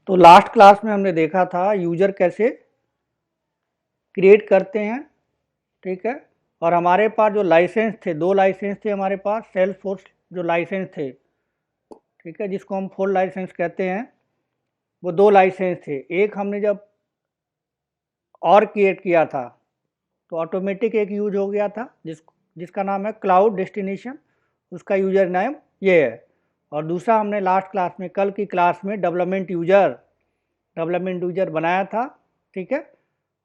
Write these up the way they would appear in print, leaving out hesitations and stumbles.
तो last class में हमने देखा था यूजर कैसे क्रिएट करते हैं, ठीक है। और हमारे पास जो लाइसेंस थे, दो लाइसेंस थे हमारे पास, सेल्सफोर्स जो लाइसेंस थे, ठीक है, जिसको हम फुल लाइसेंस कहते हैं, वो दो लाइसेंस थे। एक हमने जब और क्रिएट किया था तो ऑटोमेटिक एक यूज हो गया था जिसका नाम है क्लाउड डेस्टिनेशन, उसका यूजर नेम ये है। और दूसरा हमने लास्ट क्लास में, कल की क्लास में, डेवलपमेंट यूजर बनाया था, ठीक है।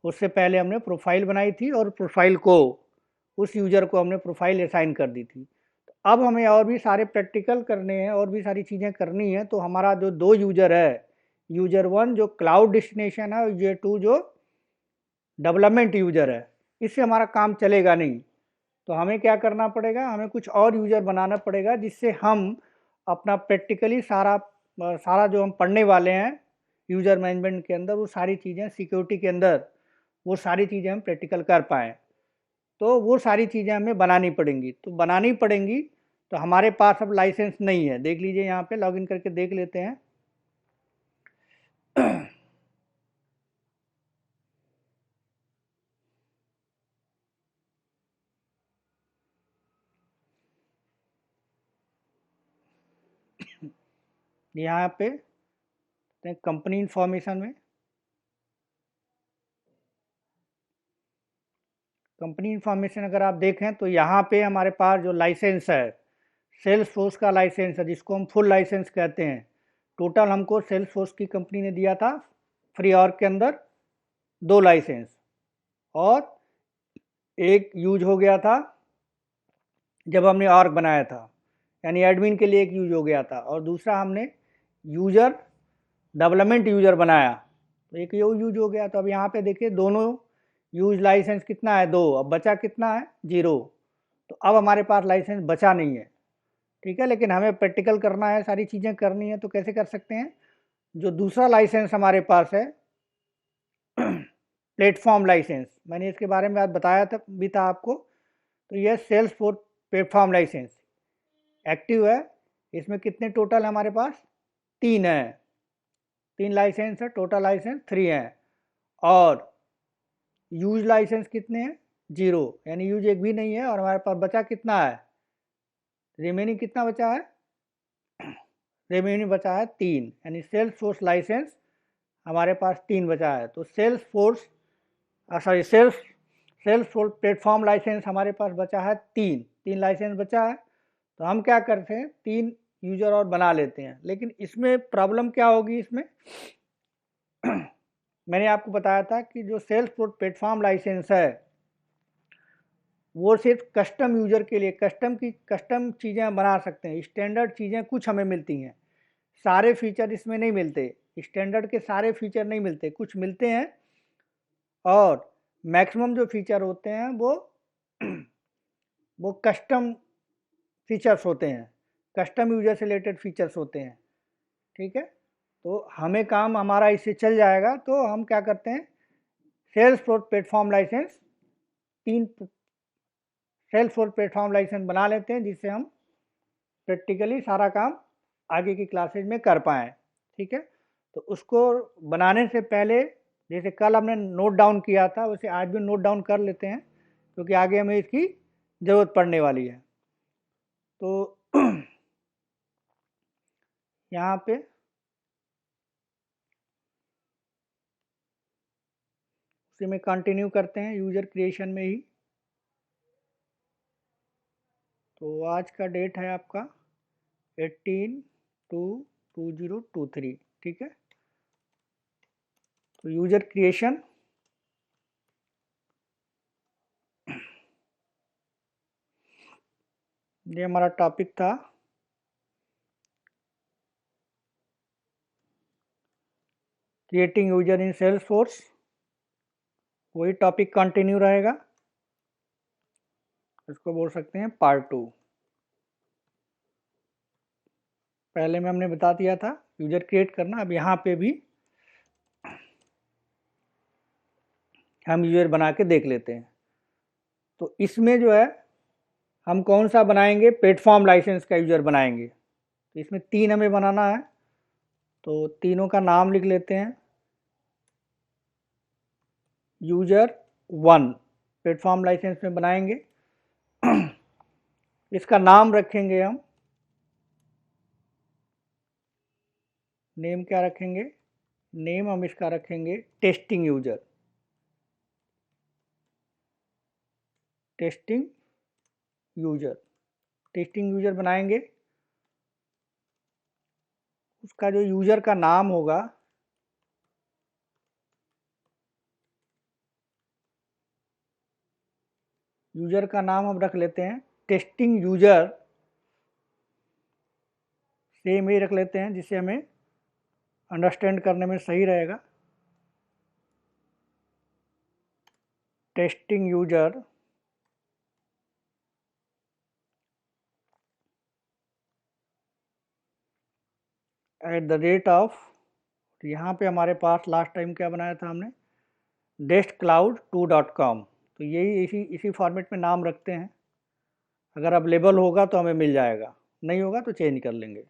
उससे पहले हमने प्रोफाइल बनाई थी और प्रोफाइल को, उस यूज़र को हमने प्रोफाइल असाइन कर दी थी। तो अब हमें और भी सारे प्रैक्टिकल करने हैं, और भी सारी चीज़ें करनी है। तो हमारा जो दो यूज़र है, यूज़र वन जो क्लाउड डेस्टिनेशन है और यूज़र टू जो डेवलपमेंट यूज़र है, इससे हमारा काम चलेगा नहीं। तो हमें क्या करना पड़ेगा, हमें कुछ और यूज़र बनाना पड़ेगा जिससे हम अपना प्रैक्टिकली सारा जो हम पढ़ने वाले हैं यूज़र मैनेजमेंट के अंदर, वो सारी चीज़ें सिक्योरिटी के अंदर, वो सारी चीज़ें हम प्रैक्टिकल कर पाएँ। तो वो सारी चीज़ें हमें बनानी पड़ेंगी। तो बनानी पड़ेंगी तो हमारे पास अब लाइसेंस नहीं है। देख लीजिए, यहाँ पे लॉगिन करके देख लेते हैं। यहाँ पे कंपनी इंफॉर्मेशन में, कंपनी इंफॉर्मेशन अगर आप देखें तो यहाँ पे हमारे पास जो लाइसेंस है, सेल्स फोर्स का लाइसेंस है, जिसको हम फुल लाइसेंस कहते हैं। टोटल हमको सेल्स फोर्स की कंपनी ने दिया था फ्री ऑर्ग के अंदर दो लाइसेंस, और एक यूज हो गया था जब हमने ऑर्ग बनाया था, यानी एडमिन के लिए एक यूज हो गया था, और दूसरा हमने यूजर डेवलपमेंट यूजर बनाया तो एक ये यूज हो गया। तो अब यहाँ पे देखिए दोनों यूज लाइसेंस कितना है, दो, अब बचा कितना है, जीरो। तो अब हमारे पास लाइसेंस बचा नहीं है, ठीक है। लेकिन हमें प्रैक्टिकल करना है, सारी चीज़ें करनी है, तो कैसे कर सकते हैं। जो दूसरा लाइसेंस हमारे पास है प्लेटफॉर्म लाइसेंस, मैंने इसके बारे में आज बताया था भी था आपको। तो यह Salesforce platform license active है। इसमें कितने टोटल हमारे पास, तीन है, तीन लाइसेंस है, टोटल लाइसेंस थ्री है। और यूज लाइसेंस कितने हैं, जीरो, यानी यूज एक भी नहीं है। और हमारे पास बचा कितना है, रिमेनिंग कितना बचा है, रिमेनिंग बचा है तीन, यानी सेल्स फोर्स लाइसेंस हमारे पास तीन बचा है। तो Salesforce force platform license हमारे पास बचा है तीन, तीन लाइसेंस बचा है। तो हम क्या करते हैं, तीन यूजर और बना लेते हैं। लेकिन इसमें प्रॉब्लम क्या होगी, इसमें मैंने आपको बताया था कि जो सेल्स फोर्स प्लेटफॉर्म लाइसेंस है वो सिर्फ कस्टम यूजर के लिए, कस्टम चीज़ें बना सकते हैं। स्टैंडर्ड चीज़ें कुछ हमें मिलती हैं, सारे फीचर इसमें नहीं मिलते, स्टैंडर्ड के सारे फीचर नहीं मिलते, कुछ मिलते हैं। और मैक्सिमम जो फीचर होते हैं वो कस्टम फीचर्स होते हैं, कस्टम यूजर से रिलेटेड फीचर्स होते हैं, ठीक है। तो हमें काम हमारा इससे चल जाएगा। तो हम क्या करते हैं, सेल्स फोर्स प्लेटफॉर्म लाइसेंस, तीन सेल्स फोर्स प्लेटफॉर्म लाइसेंस बना लेते हैं, जिससे हम प्रैक्टिकली सारा काम आगे की क्लासेज में कर पाएँ, ठीक है। तो उसको बनाने से पहले, जैसे कल हमने नोट डाउन किया था, वैसे आज भी नोट डाउन कर लेते हैं, क्योंकि आगे हमें इसकी ज़रूरत पड़ने वाली है। तो यहाँ पे उसी में कंटिन्यू करते हैं, यूज़र क्रिएशन में ही। तो आज का डेट है आपका 18/2/2023, ठीक है। तो यूज़र क्रिएशन, ये हमारा टॉपिक था। Creating user in Salesforce, वही टॉपिक कंटिन्यू रहेगा, इसको बोल सकते हैं पार्ट टू। पहले में हमने बता दिया था यूजर क्रिएट करना, अब यहाँ पे भी हम यूजर बना के देख लेते हैं। तो इसमें जो है हम कौन सा बनाएंगे, प्लेटफॉर्म लाइसेंस का यूजर बनाएंगे। तो इसमें तीन हमें बनाना है, तो तीनों का नाम लिख लेते हैं। यूजर 1 प्लेटफॉर्म लाइसेंस में बनाएंगे। इसका नाम रखेंगे हम, नेम क्या रखेंगे, नेम हम इसका रखेंगे testing user. Testing user, testing user बनाएंगे। उसका जो यूजर का नाम होगा, यूजर का नाम हम रख लेते हैं टेस्टिंग यूजर, सेम ही रख लेते हैं जिससे हमें अंडरस्टैंड करने में सही रहेगा। Testing user at the rate of, यहाँ पे हमारे पास लास्ट टाइम क्या बनाया था हमने, deskcloud2.com। तो यही इसी फॉर्मेट में नाम रखते हैं। अगर अवेलेबल होगा तो हमें मिल जाएगा, नहीं होगा तो चेंज कर लेंगे।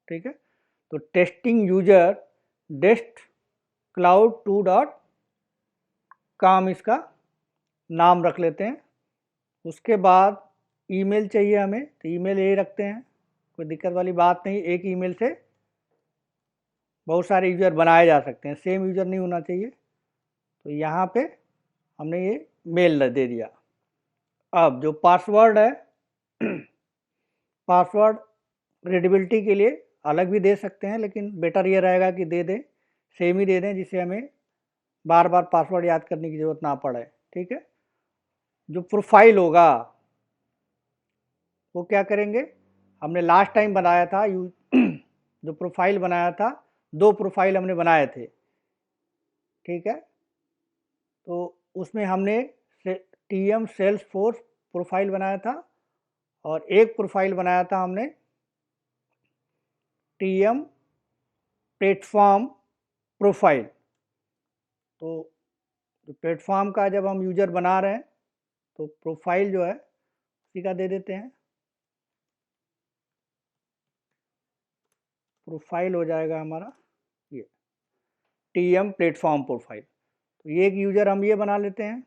ठीक है, तो टेस्टिंग यूजर डेस्ट क्लाउड 2.com इसका नाम रख लेते हैं। उसके बाद ईमेल चाहिए हमें, तो ईमेल यही रखते हैं, कोई दिक्कत वाली बात नहीं। एक ईमेल से बहुत सारे यूज़र बनाए जा सकते हैं, सेम यूज़र नहीं होना चाहिए। तो यहाँ पे हमने ये मेल दे दिया। अब जो पासवर्ड है, पासवर्ड रीडेबिलिटी के लिए अलग भी दे सकते हैं, लेकिन बेटर ये रहेगा कि दे दें, सेम ही दे दें, जिससे हमें बार बार पासवर्ड याद करने की ज़रूरत ना पड़े। ठीक है, जो प्रोफाइल होगा वो क्या करेंगे, हमने लास्ट टाइम बनाया था जो प्रोफाइल बनाया था, 2 प्रोफाइल हमने बनाए थे। ठीक है, तो उसमें हमने टीएम सेल्स फोर्स प्रोफाइल बनाया था, और एक प्रोफाइल बनाया था हमने टीएम प्लेटफॉर्म प्रोफाइल। तो प्लेटफॉर्म का जब हम यूज़र बना रहे हैं तो प्रोफाइल जो है उसी का दे देते हैं। प्रोफाइल हो जाएगा हमारा ये टीएम प्लेटफॉर्म प्रोफाइल। तो ये एक यूज़र हम ये बना लेते हैं।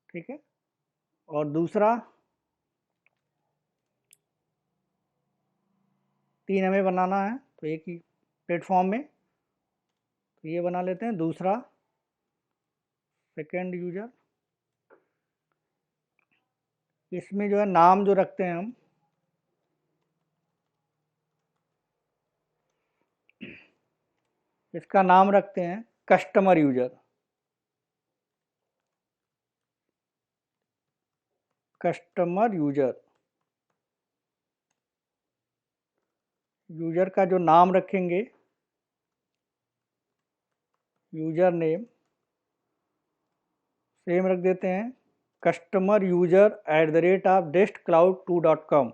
ठीक है, और दूसरा 3 हमें बनाना है, तो एक ही प्लेटफॉर्म में, तो ये बना लेते हैं दूसरा सेकेंड यूज़र। इसमें जो है नाम जो रखते हैं हम, इसका नाम रखते हैं customer user. Customer user, user का जो नाम रखेंगे, यूज़र नेम सेम रख देते हैं customer user @ deskcloud2.com।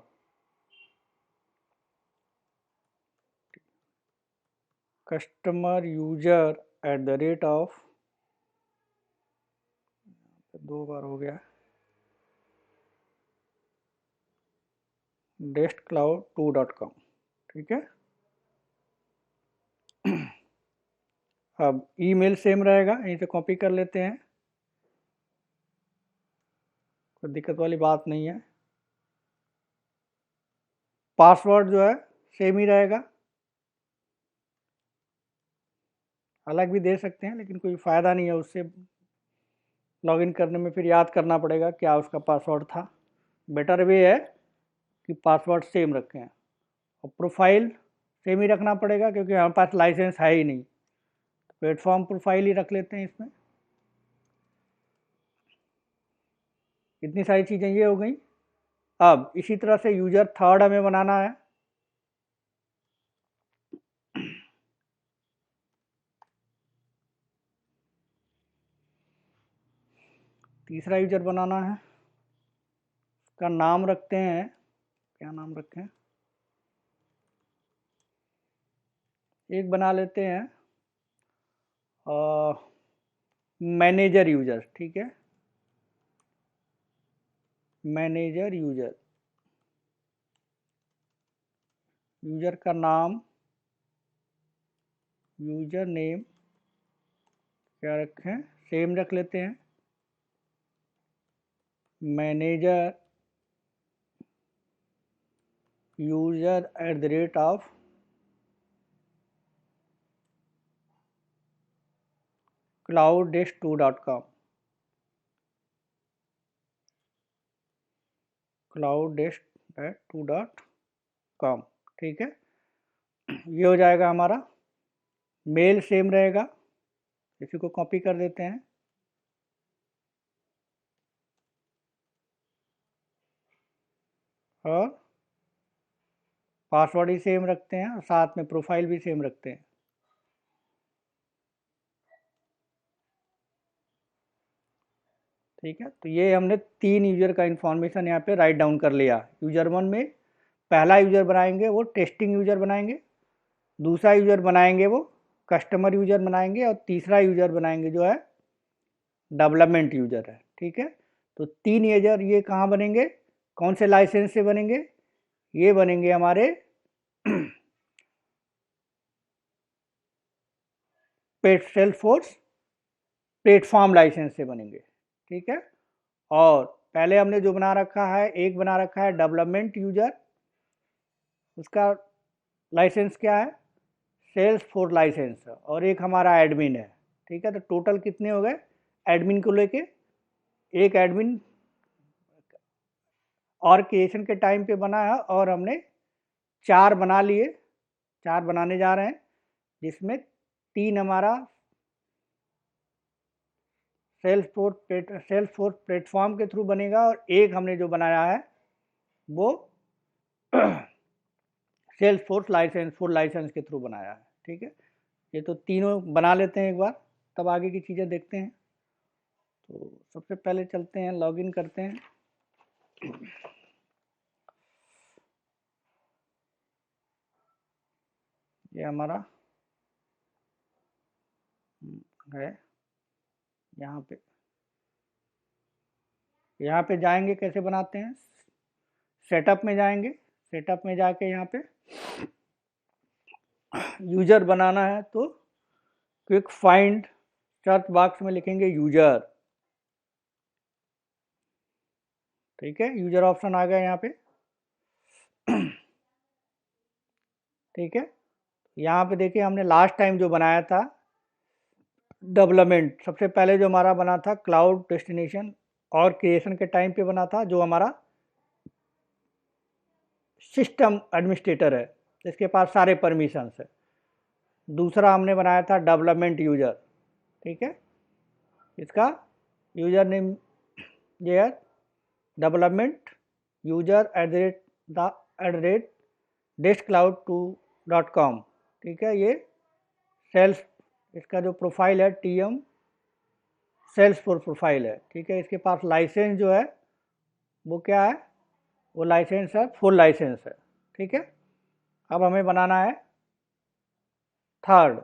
Customer user @ 2 बार हो गया deskcloud2.com। ठीक है, अब ईमेल सेम रहेगा, यहीं से कॉपी कर लेते हैं, कोई दिक्कत वाली बात नहीं है। पासवर्ड जो है सेम ही रहेगा, अलग भी दे सकते हैं, लेकिन कोई फ़ायदा नहीं है उससे, लॉगिन करने में फिर याद करना पड़ेगा क्या उसका पासवर्ड था। बेटर वे है कि पासवर्ड सेम रखें, और प्रोफाइल सेम ही रखना पड़ेगा क्योंकि हमारे पास लाइसेंस है ही नहीं। प्लेटफॉर्म प्रोफाइल ही रख लेते हैं इसमें। इतनी सारी चीज़ें ये हो गई। अब इसी तरह से यूज़र थर्ड हमें बनाना है। तीसरा यूज़र बनाना है, उसका नाम रखते हैं, क्या नाम रखें, एक बना लेते हैं मैनेजर यूज़र। ठीक है, मैनेजर यूज़र, यूज़र का नाम यूजर नेम क्या रखें, सेम रख लेते हैं, मैनेजर यूजर @ clouddesk2.com, clouddesk2.com। ठीक है, ये हो जाएगा हमारा। मेल सेम रहेगा, इसी को कॉपी कर देते हैं और पासवर्ड ही सेम रखते हैं और साथ में प्रोफाइल भी सेम रखते हैं। ठीक है, तो ये हमने 3 यूजर का इंफॉर्मेशन यहाँ पे राइट डाउन कर लिया। यूजर 1 में पहला यूजर बनाएंगे वो टेस्टिंग यूजर बनाएंगे, दूसरा यूजर बनाएंगे वो कस्टमर यूजर बनाएंगे, और तीसरा यूजर बनाएंगे जो है डेवलपमेंट यूजर है। ठीक है, तो 3 यूजर ये कहाँ बनेंगे, कौन से लाइसेंस से बनेंगे, ये बनेंगे हमारे सेल्सफोर्स प्लेटफॉर्म लाइसेंस से बनेंगे। ठीक है, और पहले हमने जो बना रखा है, एक बना रखा है डेवलपमेंट यूजर, उसका लाइसेंस क्या है, सेल्सफोर्स लाइसेंस, और एक हमारा एडमिन है। ठीक है, तो टोटल कितने हो गए एडमिन को लेके, एक एडमिन और क्रिएशन के टाइम पे बना है, और हमने 4 बना लिए, 4 बनाने जा रहे हैं, जिसमें 3 हमारा सेल्सफोर्स प्लेटफॉर्म के थ्रू बनेगा, और एक हमने जो बनाया है वो सेल्सफोर्स लाइसेंस फुल लाइसेंस के थ्रू बनाया है। ठीक है, ये तो तीनों बना लेते हैं एक बार, तब आगे की चीज़ें देखते हैं। तो सबसे पहले चलते हैं, लॉगिन करते हैं। ये हमारा है, यहाँ पे जाएंगे, कैसे बनाते हैं, सेटअप में जाएंगे, सेटअप में जाके यहाँ पे यूजर बनाना है तो क्विक फाइंड सर्च बॉक्स में लिखेंगे यूजर। ठीक है, यूजर ऑप्शन आ गया यहाँ पे। ठीक है, यहाँ पे देखिए हमने लास्ट टाइम जो बनाया था डेवलपमेंट, सबसे पहले जो हमारा बना था क्लाउड डेस्टिनेशन और क्रिएशन के टाइम पे बना था, जो हमारा सिस्टम एडमिनिस्ट्रेटर है, इसके पास सारे परमिशंस है। दूसरा हमने बनाया था डेवलपमेंट यूजर। ठीक है, इसका यूजर नेम ये है डेवलपमेंट यूजर @deskcloud2.com। ठीक है, ये सेल्स, इसका जो प्रोफाइल है TM सेल्सफोर्स प्रोफाइल है। ठीक है, इसके पास लाइसेंस जो है वो क्या है, वो लाइसेंस है फुल लाइसेंस है। ठीक है, अब हमें बनाना है थर्ड।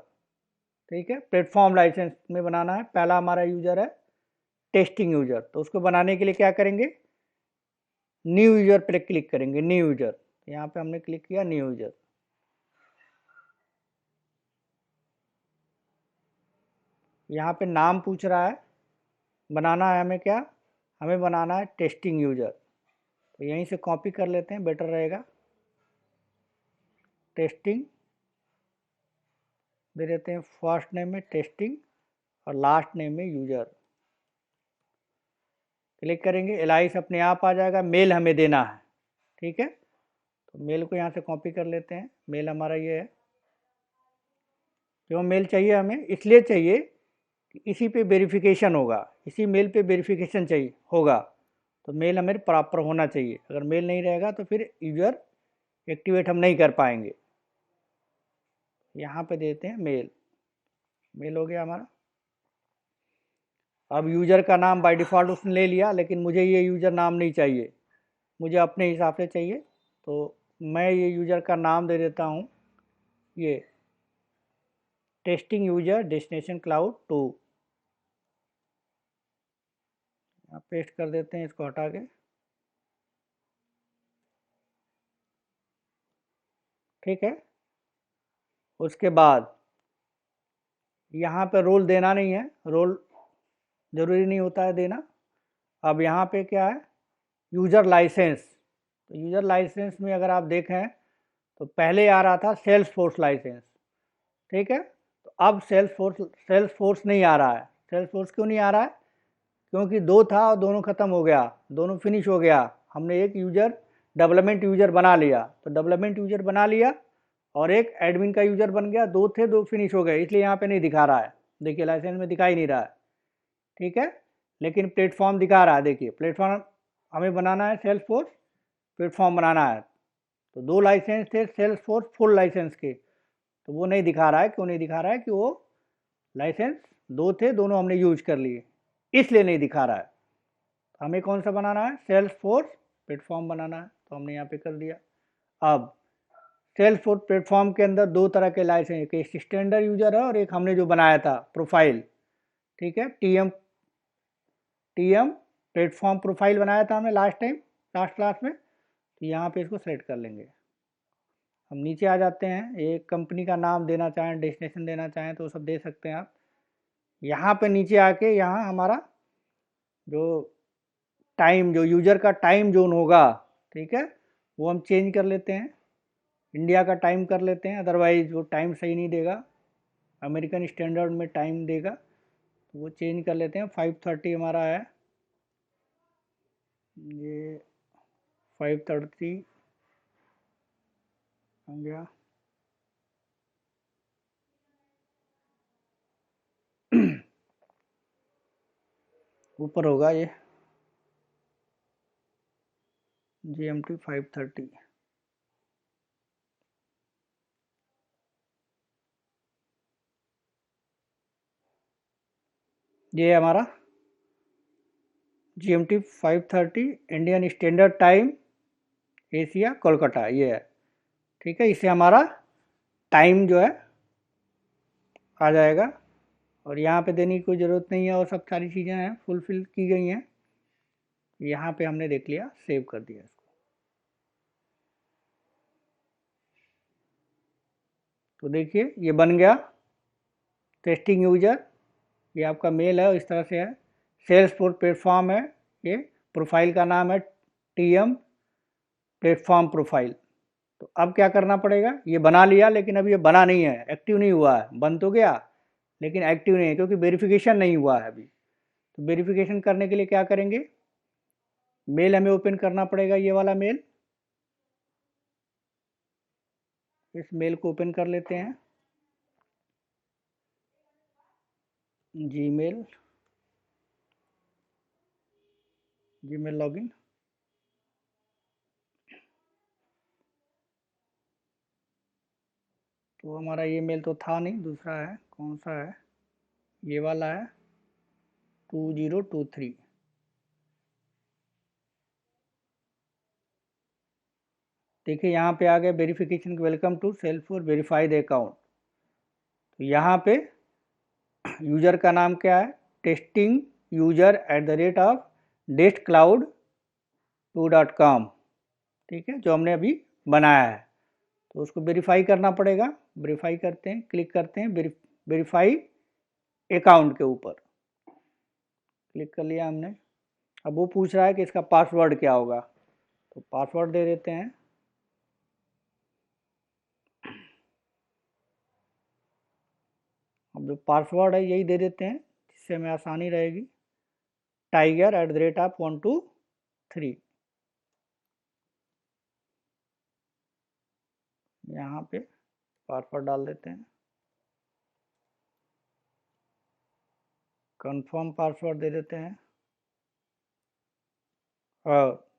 ठीक है, प्लेटफॉर्म लाइसेंस में बनाना है। पहला हमारा यूजर है टेस्टिंग यूजर, तो उसको बनाने के लिए क्या करेंगे, न्यू यूजर पर क्लिक करेंगे, न्यू यूजर, यहाँ पे हमने क्लिक किया न्यू यूजर। यहाँ पे नाम पूछ रहा है, बनाना है हमें क्या, हमें बनाना है टेस्टिंग यूजर, तो यहीं से कॉपी कर लेते हैं, बेटर रहेगा। टेस्टिंग दे देते हैं, फर्स्ट नेम में टेस्टिंग और लास्ट नेम में यूजर। क्लिक करेंगे, एलाइस अपने आप आ जाएगा, मेल हमें देना है। ठीक है, तो मेल को यहाँ से कॉपी कर लेते हैं, मेल हमारा ये है। क्यों मेल चाहिए हमें, इसलिए चाहिए कि इसी पे वेरिफिकेशन होगा, इसी मेल पे वेरिफिकेशन चाहिए होगा, तो मेल हमें प्रॉपर होना चाहिए। अगर मेल नहीं रहेगा तो फिर यूजर एक्टिवेट हम नहीं कर पाएंगे। यहाँ पे देते हैं मेल, मेल हो गया हमारा। अब यूज़र का नाम बाय डिफ़ॉल्ट उसने ले लिया, लेकिन मुझे ये यूज़र नाम नहीं चाहिए, मुझे अपने हिसाब से चाहिए, तो मैं ये यूज़र का नाम दे देता हूँ, ये testing user destination cloud 2। Paste कर देते हैं, इसको हटा के। ठीक है, उसके बाद यहाँ पे रोल देना नहीं है, रोल ज़रूरी नहीं होता है देना। अब यहाँ पे क्या है, यूज़र लाइसेंस। तो यूज़र लाइसेंस में अगर आप देखें तो पहले आ रहा था सेल्स फोर्स लाइसेंस, ठीक है। तो अब सेल्स फोर्स नहीं आ रहा है। सेल्स फोर्स क्यों नहीं आ रहा है? क्योंकि दो था और दोनों ख़त्म हो गया, दोनों फिनिश हो गया। हमने एक यूज़र डेवलपमेंट यूज़र बना लिया, तो डेवलपमेंट यूज़र बना लिया और एक एडमिन का यूज़र बन गया, दो थे, दो फिनिश हो गए, इसलिए यहाँ पे नहीं दिखा रहा है। देखिए लाइसेंस में दिखाई नहीं रहा है, ठीक है। लेकिन प्लेटफॉर्म दिखा रहा है। देखिए प्लेटफॉर्म हमें बनाना है, सेल्स फोर्स प्लेटफॉर्म बनाना है। तो दो लाइसेंस थे सेल्स फोर्स फुल लाइसेंस के, तो वो नहीं दिखा रहा है। क्यों नहीं दिखा रहा है? कि वो लाइसेंस दो थे, दोनों हमने यूज कर लिए, इसलिए नहीं दिखा रहा है। हमें कौन सा बनाना है? सेल्स फोर्स प्लेटफॉर्म बनाना है, तो हमने यहाँ पे कर दिया। अब सेल्स फोर्स प्लेटफॉर्म के अंदर दो तरह के लाइसेंस, एक स्टैंडर्ड यूजर है और एक हमने जो बनाया था प्रोफाइल, ठीक है। टीएम प्लेटफॉर्म प्रोफाइल बनाया था हमने लास्ट टाइम, लास्ट क्लास में। तो यहाँ पे इसको सेलेक्ट कर लेंगे। हम नीचे आ जाते हैं, एक कंपनी का नाम देना चाहें, डेस्टिनेशन देना चाहें तो सब दे सकते हैं आप। यहाँ पे नीचे आके यहाँ हमारा जो टाइम, जो यूजर का टाइम जोन होगा, ठीक है, वो हम चेंज कर लेते हैं। इंडिया का टाइम कर लेते हैं, अदरवाइज वो टाइम सही नहीं देगा, अमेरिकन स्टैंडर्ड में टाइम देगा। तो वो चेंज कर लेते हैं। 5:30 हमारा है, ये 5:30 हो गया। ऊपर होगा ये GMT 5:30। ये हमारा GMT 5:30 Indian standard time, Asia Kolkata, ये है, ठीक है। इससे हमारा टाइम जो है आ जाएगा और यहाँ पे देने की कोई ज़रूरत नहीं है, और सब सारी चीज़ें हैं फुलफिल की गई हैं। यहाँ पे हमने देख लिया, सेव कर दिया इसको। तो देखिए ये बन गया टेस्टिंग यूजर, ये आपका मेल है और इस तरह से है। सेल्स फोर्स प्लेटफॉर्म है, ये प्रोफाइल का नाम है टीएम प्लेटफॉर्म प्रोफाइल। तो अब क्या करना पड़ेगा? ये बना लिया लेकिन अब ये बना नहीं है, एक्टिव नहीं हुआ है। बन तो गया लेकिन एक्टिव नहीं है, क्योंकि वेरिफिकेशन नहीं हुआ है अभी। तो वेरिफिकेशन करने के लिए क्या करेंगे? मेल हमें ओपन करना पड़ेगा, ये वाला मेल। इस मेल को ओपन कर लेते हैं, जीमेल, जीमेल लॉगिन। तो हमारा ये मेल तो था नहीं, दूसरा है। कौन सा है? ये वाला है, 2023। देखिए यहाँ पे आ गया verification, welcome to Salesforce verified account. तो यहाँ पे यूजर का नाम क्या है? टेस्टिंग यूजर @ऑफ deskcloud2.com, ठीक है, जो हमने अभी बनाया है। तो उसको वेरीफाई करना पड़ेगा। वेरीफाई करते हैं, क्लिक करते हैं वेरीफाई अकाउंट के ऊपर, क्लिक कर लिया हमने। अब वो पूछ रहा है कि इसका पासवर्ड क्या होगा, तो पासवर्ड दे देते हैं। अब जो पासवर्ड है यही दे देते हैं, जिससे हमें आसानी रहेगी। tiger@123, यहाँ पे पासवर्ड डाल देते हैं। कंफर्म पासवर्ड दे देते हैं। और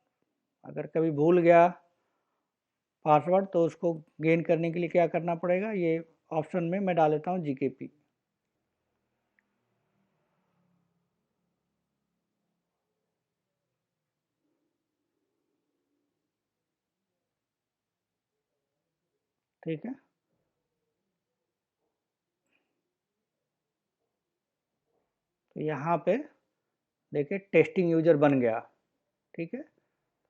अगर कभी भूल गया पासवर्ड तो उसको गेन करने के लिए क्या करना पड़ेगा? ये ऑप्शन में मैं डाल देता हूँ GKP। ठीक है, तो यहाँ पे देखिए टेस्टिंग यूजर बन गया, ठीक है।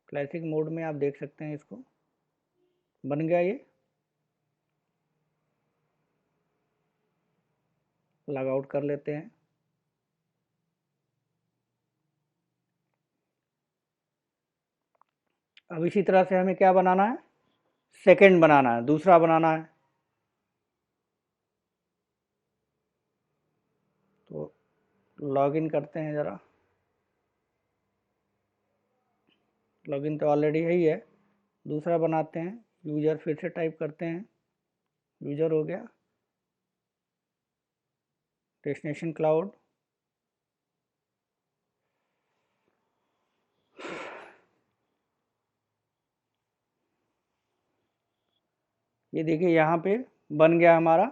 क्लासिक मोड में आप देख सकते हैं, इसको बन गया ये। लॉग आउट कर लेते हैं। अब इसी तरह से हमें क्या बनाना है, सेकंड बनाना है, दूसरा बनाना है। तो लॉगिन करते हैं ज़रा, लॉगिन तो ऑलरेडी है ही है, दूसरा बनाते हैं। यूज़र फिर से टाइप करते हैं, यूज़र हो गया, डेस्टिनेशन क्लाउड, ये देखिए यहाँ पे बन गया हमारा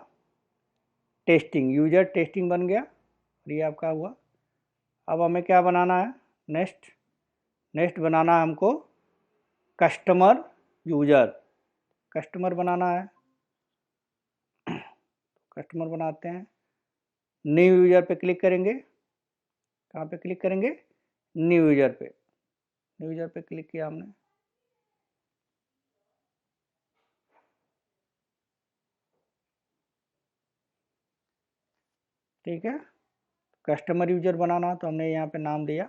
टेस्टिंग, यूज़र टेस्टिंग बन गया, और ये आपका हुआ। अब हमें क्या बनाना है, नेक्स्ट नेक्स्ट बनाना है हमको कस्टमर यूज़र, कस्टमर बनाना है। कस्टमर बनाते हैं, न्यू यूज़र पे क्लिक करेंगे। कहाँ पे क्लिक करेंगे, न्यू यूज़र पे, न्यू यूज़र पे क्लिक किया हमने। ठीक है, कस्टमर यूज़र बनाना, तो हमने यहाँ पे नाम दिया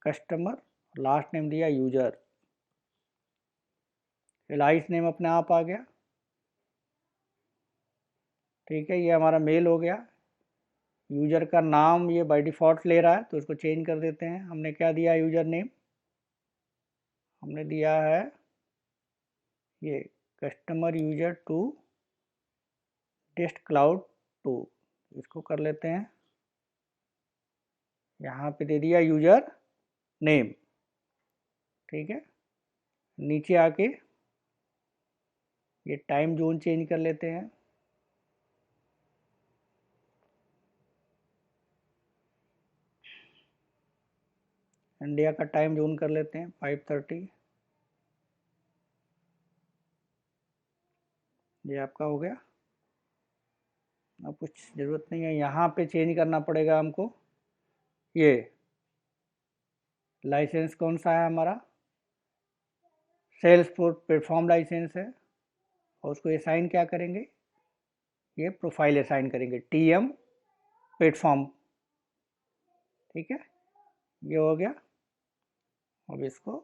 कस्टमर, लास्ट नेम दिया यूज़र, एलाइस नेम अपने आप आ गया। ठीक है, ये हमारा मेल हो गया। यूज़र का नाम ये बाय डिफ़ॉल्ट ले रहा है, तो इसको चेंज कर देते हैं। हमने क्या दिया, यूज़र नेम हमने दिया है ये customer user to test cloud 2, इसको कर लेते हैं। यहाँ पे दे दिया यूज़र नेम। ठीक है, नीचे आके ये टाइम जोन चेंज कर लेते हैं। इंडिया का टाइम जोन कर लेते हैं 5:30, ये आपका हो गया। अब कुछ ज़रूरत नहीं है, यहाँ पे चेंज करना पड़ेगा हमको। ये लाइसेंस कौन सा है हमारा, सेल्स फोर्स प्लेटफॉर्म लाइसेंस है, और उसको असाइन क्या करेंगे, ये प्रोफाइल असाइन करेंगे टीएम प्लेटफॉर्म। ठीक है, ये हो गया। अब इसको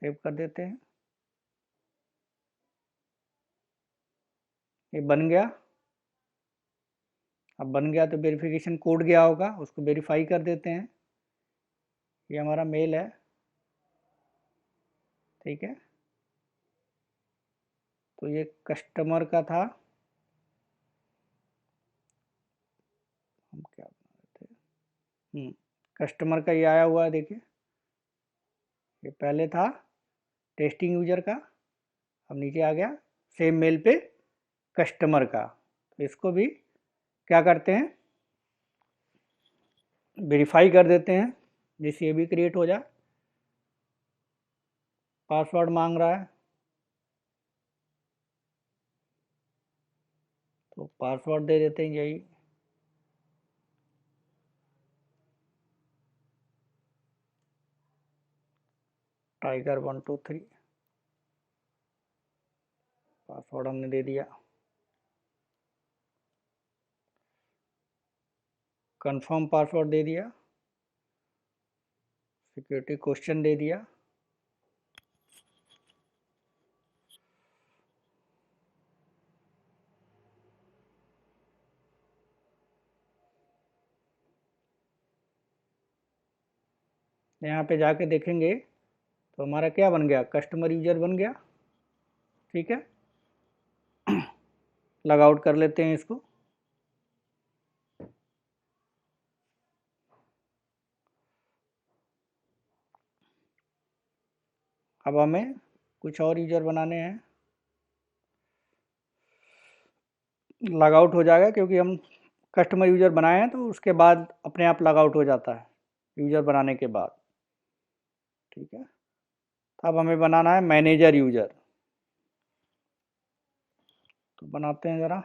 सेव कर देते हैं, ये बन गया। अब बन गया तो वेरिफिकेशन कोड गया होगा, उसको वेरीफाई कर देते हैं। ये हमारा मेल है। ठीक है, तो ये कस्टमर का था, हम क्या बना रहे थे, कस्टमर का ये आया हुआ है, देखिए ये पहले था टेस्टिंग यूजर का, अब नीचे आ गया सेम मेल पे कस्टमर का। तो इसको भी क्या करते हैं, वेरीफाई कर देते हैं, जिससे ये भी क्रिएट हो जाए। पासवर्ड मांग रहा है, तो पासवर्ड दे देते हैं यही, टाइगर 123, पासवर्ड हमने दे दिया। कंफर्म पासवर्ड दे दिया, सिक्योरिटी क्वेश्चन दे दिया। यहाँ पे जाके देखेंगे तो हमारा क्या बन गया, कस्टमर यूजर बन गया। ठीक है, लॉग आउट कर लेते हैं इसको। अब हमें कुछ और यूजर बनाने हैं, लॉग आउट हो जाएगा क्योंकि हम कस्टमर यूजर बनाए हैं, तो उसके बाद अपने आप लॉग आउट हो जाता है यूजर बनाने के बाद। ठीक है, तो अब हमें बनाना है मैनेजर यूजर, तो बनाते हैं ज़रा,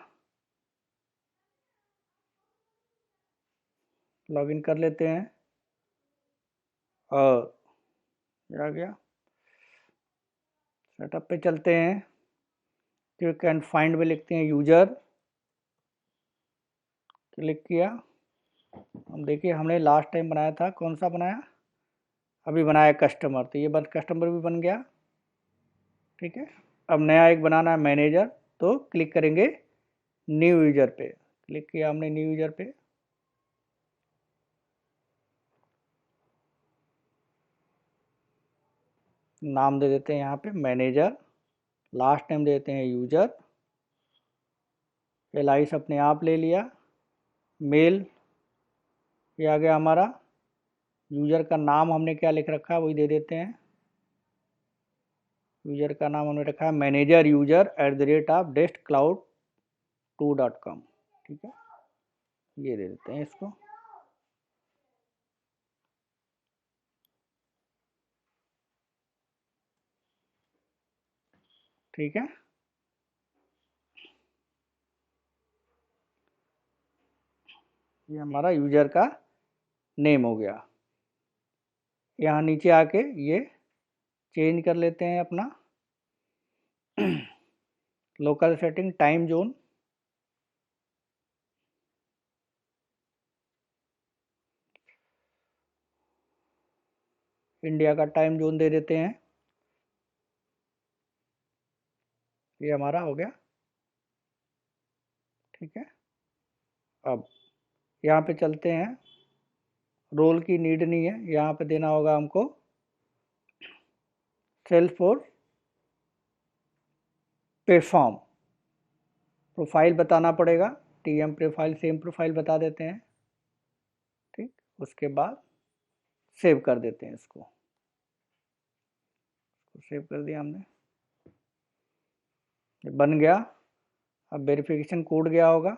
लॉगिन कर लेते हैं, और ये आ गया। सेटअप पे चलते हैं, क्लिक एंड फाइंड में लिखते हैं यूजर, क्लिक किया। हम देखिए हमने लास्ट टाइम बनाया था, कौन सा बनाया, अभी बनाया कस्टमर, तो ये कस्टमर भी बन गया। ठीक है, अब नया एक बनाना है मैनेजर, तो क्लिक करेंगे न्यू यूजर पे। क्लिक किया हमने न्यू यूजर पे। नाम दे देते हैं यहाँ पे मैनेजर, लास्ट नेम दे देते हैं यूजर, एलाइस अपने आप ले लिया, मेल ये आ गया हमारा, यूजर का नाम हमने क्या लिख रखा है वही दे देते हैं। यूजर का नाम हमने रखा है मैनेजर यूजर @deskcloud2.com। ठीक है, ये दे देते हैं इसको। ठीक है, ये हमारा यूजर का नेम हो गया। यहाँ नीचे आके ये चेंज कर लेते हैं अपना local setting time zone, India का टाइम जोन दे देते हैं। ये हमारा हो गया। ठीक है, अब यहाँ पे चलते हैं, रोल की नीड नहीं है, यहाँ पे देना होगा हमको सेल्सफोर्स प्लेटफॉर्म, प्रोफाइल बताना पड़ेगा, टीएम प्रोफाइल सेम प्रोफाइल बता देते हैं। ठीक, उसके बाद सेव कर देते हैं इसको, सेव कर दिया हमने, ये बन गया। अब वेरिफिकेशन कोड गया होगा,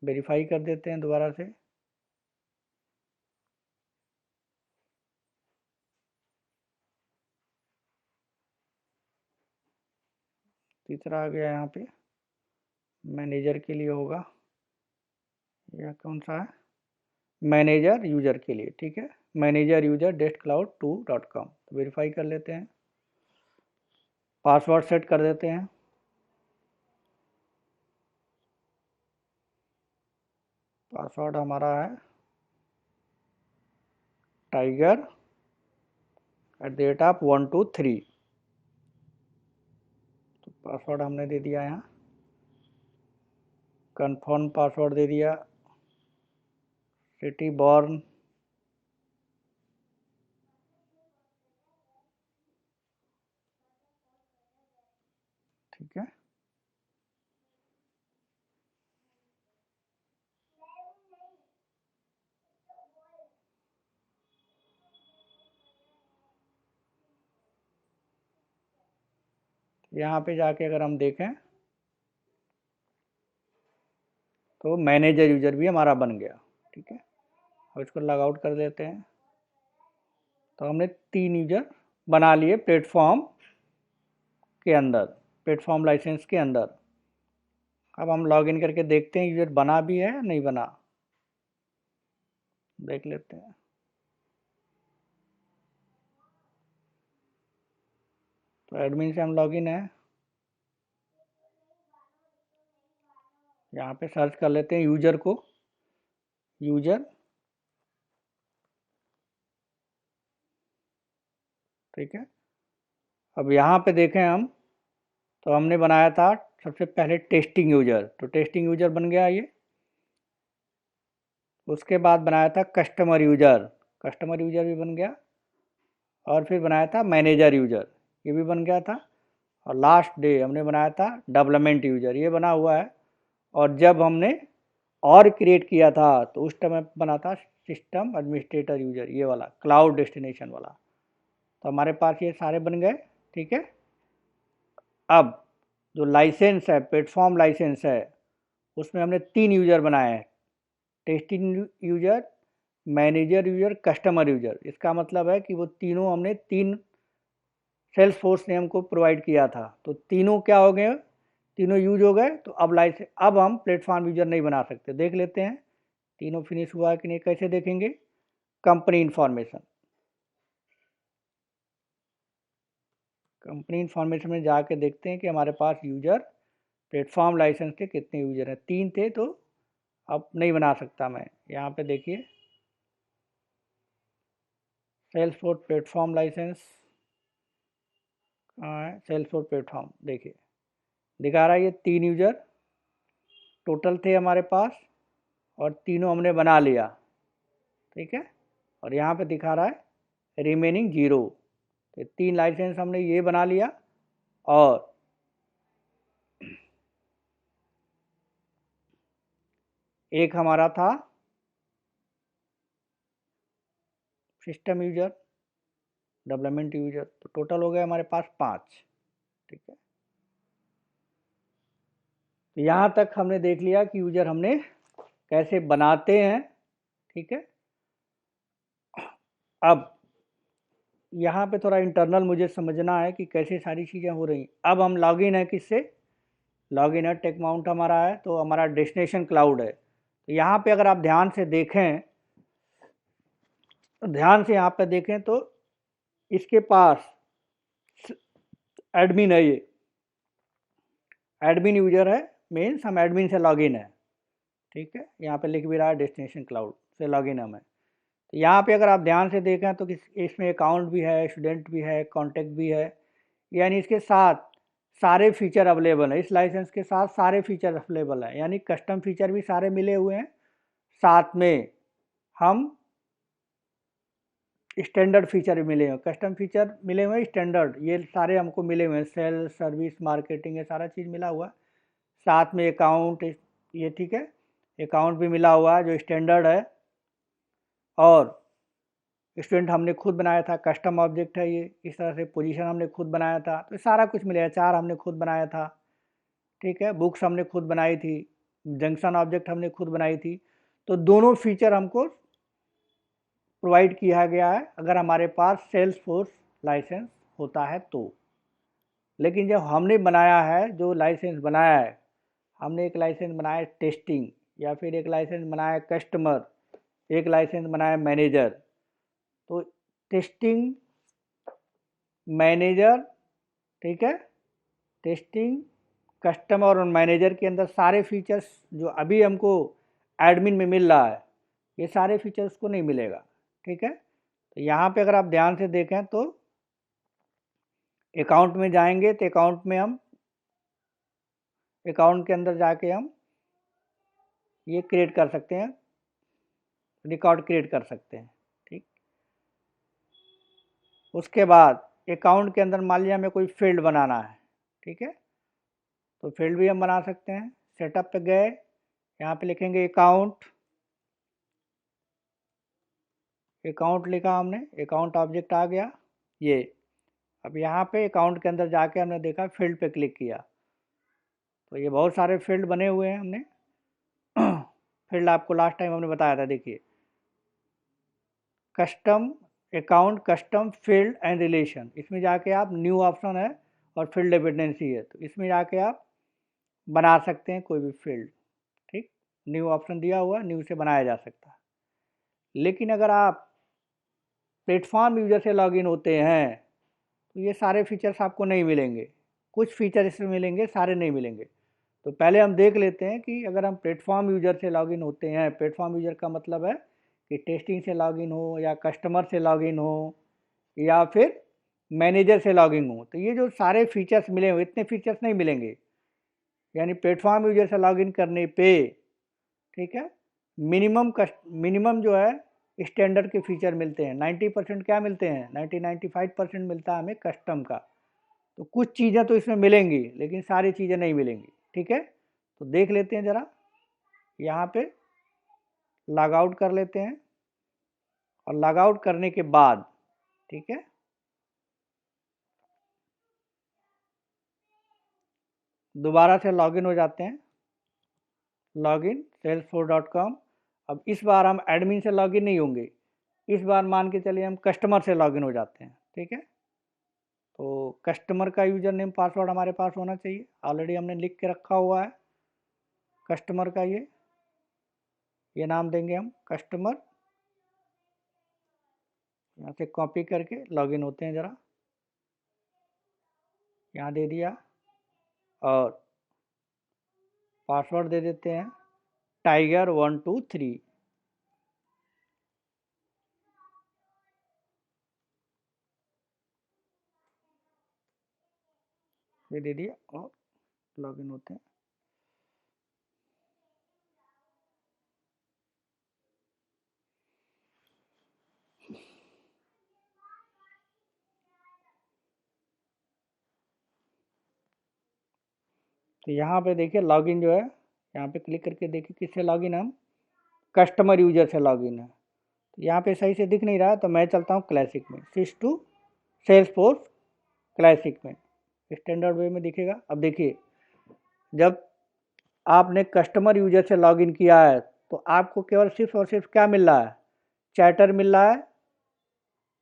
वेरीफाई कर देते हैं दोबारा से। तीसरा आ गया यहाँ पे, मैनेजर के लिए होगा, या कौन सा है, मैनेजर यूजर के लिए। ठीक है, मैनेजर यूजर deskcloud2.com, तो वेरीफाई कर लेते हैं, पासवर्ड सेट कर देते हैं। पासवर्ड हमारा है tiger@123। तो पासवर्ड हमने दे दिया, यहाँ कंफर्म पासवर्ड दे दिया, सिटी बॉर्न, ठीक है। यहाँ पे जाके अगर हम देखें तो मैनेजर यूजर भी हमारा बन गया। ठीक है, अब इसको लॉग आउट कर देते हैं। तो हमने 3 यूजर बना लिए प्लेटफॉर्म के अंदर, प्लेटफॉर्म लाइसेंस के अंदर। अब हम लॉग इन करके देखते हैं यूजर बना भी है या नहीं बना, देख लेते हैं। तो एडमिन से हम लॉग इन है, यहाँ पे सर्च कर लेते हैं यूजर को, यूजर। ठीक है, अब यहाँ पे देखें हम, तो हमने बनाया था सबसे पहले टेस्टिंग यूजर, तो टेस्टिंग यूजर बन गया ये। उसके बाद बनाया था कस्टमर यूजर, कस्टमर यूजर भी बन गया। और फिर बनाया था मैनेजर यूजर, ये भी बन गया था। और लास्ट डे हमने बनाया था डेवलपमेंट यूजर, ये बना हुआ है। और जब हमने और क्रिएट किया था तो उस टाइम बना था सिस्टम एडमिनिस्ट्रेटर यूजर, ये वाला क्लाउड डेस्टिनेशन वाला। तो हमारे पास ये सारे बन गए। ठीक है, अब जो लाइसेंस है, प्लेटफॉर्म लाइसेंस है, उसमें हमने 3 यूजर बनाए हैं, testing user, manager user, customer user. इसका मतलब है कि वो तीनों हमने 3 सेल्स फोर्स ने हमको प्रोवाइड किया था, तो तीनों क्या हो गए, तीनों यूज हो गए। तो अब हम प्लेटफॉर्म यूजर नहीं बना सकते, देख लेते हैं तीनों फिनिश हुआ है कि नहीं। कैसे देखेंगे, कंपनी इंफॉर्मेशन, कंपनी इंफॉर्मेशन में जाके देखते हैं कि हमारे पास यूजर प्लेटफॉर्म लाइसेंस के कितने यूजर हैं, 3 थे, तो अब नहीं बना सकता मैं। यहाँ पे देखिए Salesforce platform license, Salesforce platform देखिए दिखा रहा है ये 3 यूजर टोटल थे हमारे पास और तीनों हमने बना लिया, ठीक है। और यहाँ पे दिखा रहा है रिमेनिंग 0, तो 3 लाइसेंस हमने ये बना लिया और एक हमारा था सिस्टम यूजर, डेवलपमेंट यूजर, तो टोटल हो गए हमारे पास 5, ठीक है। तो यहाँ तक हमने देख लिया कि यूजर हमने कैसे बनाते हैं, ठीक है। अब यहाँ पे थोड़ा इंटरनल मुझे समझना है कि कैसे सारी चीज़ें हो रही। अब हम लॉगिन है किससे, लॉगिन है टेक माउंट हमारा है, तो हमारा डेस्टिनेशन क्लाउड है। तो यहाँ पे अगर आप ध्यान से देखें, ध्यान से यहाँ पे देखें तो इसके पास एडमिन है, ये एडमिन यूजर है, मीन्स हम एडमिन से लॉगिन है, ठीक है। यहाँ पे लिख भी रहा है डेस्टिनेशन क्लाउड से लॉगिन हम है। तो यहाँ पे अगर आप ध्यान से देखें तो इसमें अकाउंट भी है, स्टूडेंट भी है, कॉन्टैक्ट भी है, यानी इसके साथ सारे फीचर अवेलेबल है। इस लाइसेंस के साथ सारे फीचर अवेलेबल है, यानी कस्टम फीचर भी सारे मिले हुए हैं। साथ में हम स्टैंडर्ड फीचर भी मिले हुए हैं, कस्टम फीचर मिले हुए हैं, स्टैंडर्ड ये सारे हमको मिले हुए हैं, सेल्स सर्विस मार्केटिंग ये सारा चीज़ मिला हुआ है। साथ में अकाउंट ये, ठीक है, अकाउंट भी मिला हुआ है जो स्टैंडर्ड है। और स्टूडेंट हमने खुद बनाया था, कस्टम ऑब्जेक्ट है ये, इस तरह से पोजीशन हमने खुद बनाया था, तो सारा कुछ मिलेगा। चार हमने खुद बनाया था, ठीक है। बुक्स हमने खुद बनाई थी, जंक्शन ऑब्जेक्ट हमने खुद बनाई थी। तो दोनों फीचर हमको प्रोवाइड किया गया है अगर हमारे पास सेल्सफोर्स लाइसेंस होता है तो। लेकिन जब हमने बनाया है, जो लाइसेंस बनाया है, हमने एक लाइसेंस बनाया टेस्टिंग, या फिर एक लाइसेंस बनाया कस्टमर, एक लाइसेंस बनाया मैनेजर। तो टेस्टिंग, मैनेजर, ठीक है, टेस्टिंग, कस्टमर और मैनेजर के अंदर सारे फीचर्स जो अभी हमको एडमिन में मिल रहा है, ये सारे फीचर्स को नहीं मिलेगा, ठीक है। तो यहाँ पे अगर आप ध्यान से देखें तो अकाउंट में जाएंगे तो अकाउंट में हम अकाउंट के अंदर जाके हम ये क्रिएट कर सकते हैं, रिकॉर्ड क्रिएट कर सकते हैं, ठीक। उसके बाद अकाउंट के अंदर मान लिया हमें कोई फील्ड बनाना है, ठीक है, तो फील्ड भी हम बना सकते हैं। सेटअप पे गए, यहाँ पे लिखेंगे अकाउंट, अकाउंट लिखा हमने, अकाउंट ऑब्जेक्ट आ गया ये। अब यहाँ पे अकाउंट के अंदर जाके हमने देखा फील्ड पे क्लिक किया, तो ये बहुत सारे फील्ड बने हुए हैं हमने। फील्ड आपको लास्ट टाइम हमने बताया था, देखिए custom account, custom, field and relation. इसमें जाके आप न्यू ऑप्शन है और फील्ड डिपेंडेंसी है, तो इसमें जाके आप बना सकते हैं कोई भी फील्ड, ठीक। न्यू ऑप्शन दिया हुआ, न्यू से बनाया जा सकता है। लेकिन अगर आप प्लेटफॉर्म यूजर से लॉगिन होते हैं तो ये सारे फीचर्स आपको नहीं मिलेंगे, कुछ फीचर इसमें मिलेंगे, सारे नहीं मिलेंगे। तो पहले हम देख लेते हैं कि अगर हम प्लेटफॉर्म यूजर से लॉगिन होते हैं, प्लेटफॉर्म यूजर का मतलब है कि टेस्टिंग से लॉगिन हो या कस्टमर से लॉगिन हो या फिर मैनेजर से लॉगिन हो, तो ये जो सारे फीचर्स मिले हुए, इतने फीचर्स नहीं मिलेंगे। यानी प्लेटफॉर्म यूजर से लॉगिन करने पे, ठीक है, मिनिमम जो है स्टैंडर्ड के फीचर मिलते हैं। 90% क्या मिलते हैं, 95% मिलता है हमें कस्टम का। तो कुछ चीज़ें तो इसमें मिलेंगी लेकिन सारी चीज़ें नहीं मिलेंगी, ठीक है। तो देख लेते हैं ज़रा, यहाँ पे लॉग आउट कर लेते हैं और लॉग आउट करने के बाद, ठीक है, दोबारा से लॉगिन हो जाते हैं, लॉगिन salesforce.com। अब इस बार हम एडमिन से लॉगिन नहीं होंगे, इस बार मान के चलिए हम कस्टमर से लॉगिन हो जाते हैं, ठीक है। तो कस्टमर का यूज़र नेम पासवर्ड हमारे पास होना चाहिए, ऑलरेडी हमने लिख के रखा हुआ है कस्टमर का, ये नाम देंगे हम कस्टमर। यहाँ से कॉपी करके लॉगिन होते हैं, ज़रा यहाँ दे दिया और पासवर्ड दे देते हैं टाइगर 1 2 3। ये दे दिया और लॉगिन होते हैं। तो यहाँ पे देखिए लॉगिन जो है, यहाँ पे क्लिक करके देखिए किससे लॉगिन, हम कस्टमर यूजर से लॉगिन है। तो यहाँ पे सही से दिख नहीं रहा, तो मैं चलता हूँ क्लासिक में, स्विच टू सेल्सफोर्स क्लासिक में, स्टैंडर्ड वे में दिखेगा। अब देखिए, जब आपने कस्टमर यूजर से लॉगिन किया है तो आपको केवल सिर्फ और सिर्फ क्या मिल रहा है, चैटर मिल रहा है,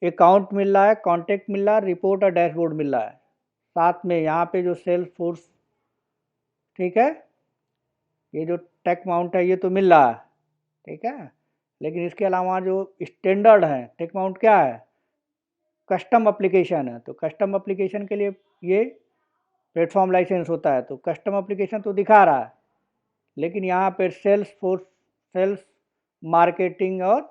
अकाउंट मिल रहा है, कॉन्टैक्ट मिल रहा है, रिपोर्ट और डैशबोर्ड मिल रहा है। साथ में यहाँ पे जो सेल्स फोर्स, ठीक है, ये जो टेक माउंट है ये तो मिल रहा है, ठीक है। लेकिन इसके अलावा जो स्टैंडर्ड है, टेक माउंट क्या है, कस्टम एप्लीकेशन है। तो कस्टम एप्लीकेशन के लिए ये प्लेटफॉर्म लाइसेंस होता है। तो कस्टम एप्लीकेशन तो दिखा रहा है, लेकिन यहाँ पर सेल्स फोर्स, सेल्स मार्केटिंग और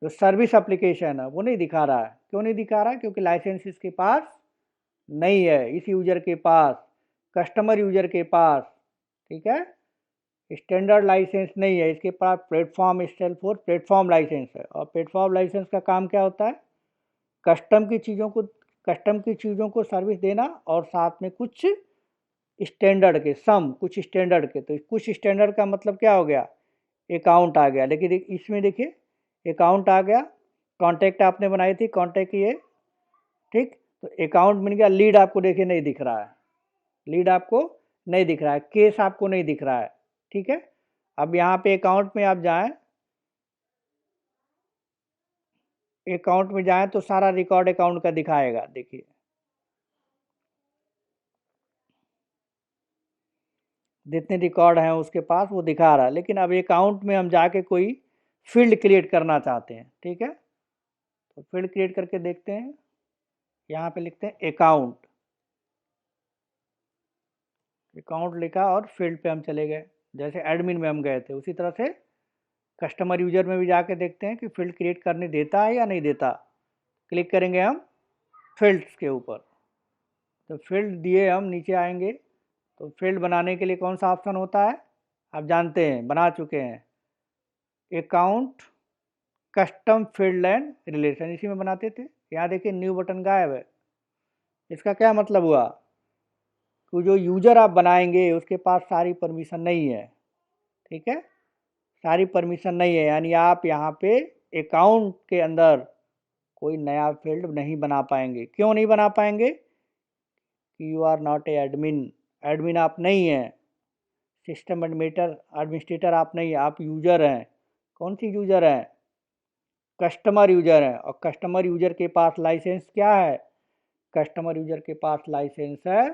जो सर्विस एप्लीकेशन है वो नहीं दिखा रहा है। क्यों नहीं दिखा रहा है? क्योंकि लाइसेंस इसके पास नहीं है, इस यूजर के पास, कस्टमर यूजर के पास, ठीक है, स्टैंडर्ड लाइसेंस नहीं है इसके पास। Platform stand for platform licence है। और प्लेटफॉर्म लाइसेंस का काम क्या होता है, कस्टम की चीज़ों को सर्विस देना और साथ में कुछ स्टैंडर्ड के, कुछ स्टैंडर्ड के। तो कुछ स्टैंडर्ड का मतलब क्या हो गया, अकाउंट आ गया। लेकिन इसमें देखिए अकाउंट आ गया, कॉन्टैक्ट आपने बनाई थी, कॉन्टैक्ट ये, ठीक, तो अकाउंट मिल गया। लीड आपको देखिए नहीं दिख रहा है, लीड आपको नहीं दिख रहा है, केस आपको नहीं दिख रहा है, ठीक है। अब यहाँ पे अकाउंट में आप जाएं, अकाउंट में जाएं तो सारा रिकॉर्ड अकाउंट का दिखाएगा। देखिए जितने रिकॉर्ड हैं उसके पास वो दिखा रहा है। लेकिन अब अकाउंट में हम जाके कोई फील्ड क्रिएट करना चाहते हैं, ठीक है, तो फील्ड क्रिएट करके देखते हैं। यहाँ पे लिखते हैं अकाउंट, अकाउंट लिखा और फील्ड पे हम चले गए। जैसे एडमिन में हम गए थे उसी तरह से कस्टमर यूजर में भी जाके देखते हैं कि फील्ड क्रिएट करने देता है या नहीं देता। क्लिक करेंगे हम फील्ड्स के ऊपर, तो फील्ड दिए, हम नीचे आएंगे तो फील्ड बनाने के लिए कौन सा ऑप्शन होता है, आप जानते हैं, बना चुके हैं, account custom field and relation, इसी में बनाते थे। यहाँ देखिए न्यू बटन गायब है। इसका क्या मतलब हुआ कि जो यूजर आप बनाएंगे उसके पास सारी परमिशन नहीं है, ठीक है, सारी परमिशन नहीं है। यानी आप यहाँ पे अकाउंट के अंदर कोई नया फील्ड नहीं बना पाएंगे। क्यों नहीं बना पाएंगे कि you are not a admin, admin आप नहीं हैं, सिस्टम एडमिनिस्ट्रेटर आप नहीं हैं, आप यूजर हैं। कौन सी यूजर हैं, कस्टमर यूजर हैं। और कस्टमर यूजर के पास लाइसेंस क्या है, कस्टमर यूजर के पास लाइसेंस है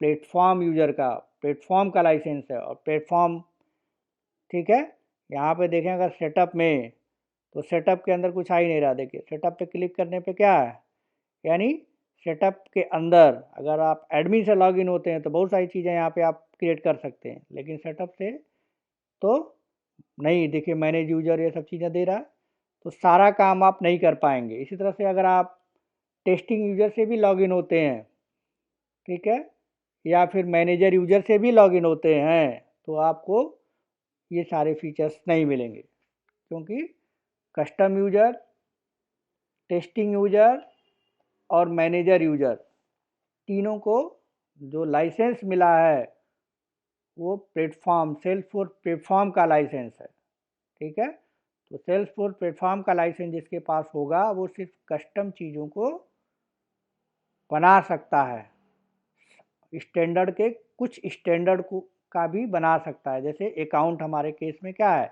प्लेटफॉर्म यूजर का, प्लेटफॉर्म का लाइसेंस है। और प्लेटफॉर्म, ठीक है, यहाँ पे देखें अगर सेटअप में, तो सेटअप के अंदर कुछ आ ही नहीं रहा। देखिए सेटअप पे क्लिक करने पे क्या है, यानी सेटअप के अंदर अगर आप एडमिन से लॉगिन होते हैं तो बहुत सारी चीज़ें यहाँ पे आप क्रिएट कर सकते हैं, लेकिन सेटअप से तो नहीं। देखिए मैनेज यूजर ये सब चीज़ें दे रहा है, तो सारा काम आप नहीं कर पाएंगे। इसी तरह से अगर आप टेस्टिंग यूजर से भी लॉगिन होते हैं, ठीक है, या फिर मैनेजर यूजर से भी लॉगिन होते हैं, तो आपको ये सारे फीचर्स नहीं मिलेंगे। क्योंकि कस्टम यूजर, टेस्टिंग यूजर और मैनेजर यूजर, तीनों को जो लाइसेंस मिला है वो प्लेटफॉर्म, सेल्सफोर्स प्लेटफॉर्म का लाइसेंस है, ठीक है। तो सेल्सफोर्स प्लेटफॉर्म का लाइसेंस जिसके पास होगा वो सिर्फ कस्टम चीज़ों को बना सकता है, स्टैंडर्ड के कुछ स्टैंडर्ड को का भी बना सकता है। जैसे अकाउंट हमारे केस में क्या है,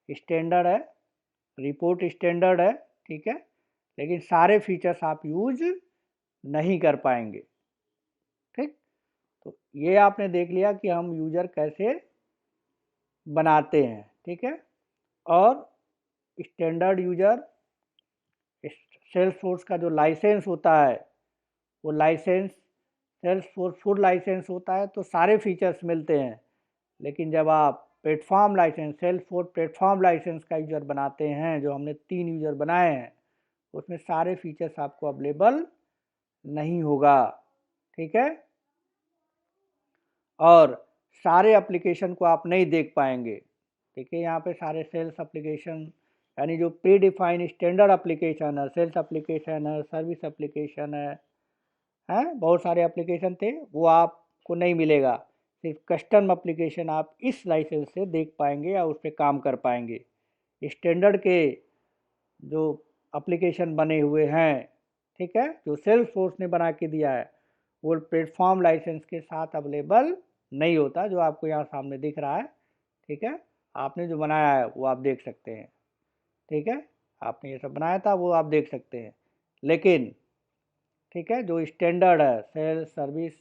स्टैंडर्ड है, रिपोर्ट स्टैंडर्ड है, ठीक है, लेकिन सारे फीचर्स आप यूज नहीं कर पाएंगे, ठीक। तो ये आपने देख लिया कि हम यूजर कैसे बनाते हैं, ठीक है। और स्टैंडर्ड यूजर, सेल्सफोर्स का जो लाइसेंस होता है वो लाइसेंस सेल्सफोर्स फुल लाइसेंस होता है, तो सारे फीचर्स मिलते हैं। लेकिन जब आप platform license, Salesforce platform license का यूज़र बनाते हैं, जो हमने 3 यूज़र बनाए हैं, उसमें सारे फीचर्स आपको अवेलेबल नहीं होगा, ठीक है। और सारे एप्लीकेशन को आप नहीं देख पाएंगे। देखिए यहाँ पे सारे सेल्स एप्लीकेशन, यानी जो प्री डिफाइंड स्टैंडर्ड एप्लीकेशन है, सेल्स एप्लीकेशन है, सर्विस एप्लीकेशन है, बहुत सारे एप्लीकेशन थे, वो आपको नहीं मिलेगा। सिर्फ कस्टम एप्लीकेशन आप इस लाइसेंस से देख पाएंगे या उस पर काम कर पाएंगे। स्टैंडर्ड के जो एप्लीकेशन बने हुए हैं, ठीक है, जो सेल्स फोर्स ने बना के दिया है, वो प्लेटफॉर्म लाइसेंस के साथ अवेलेबल नहीं होता, जो आपको यहाँ सामने दिख रहा है, ठीक है। आपने जो बनाया है वो आप देख सकते हैं, ठीक है, आपने ये सब बनाया था वो आप देख सकते हैं, लेकिन ठीक है, जो स्टैंडर्ड है, सेल्स, सर्विस,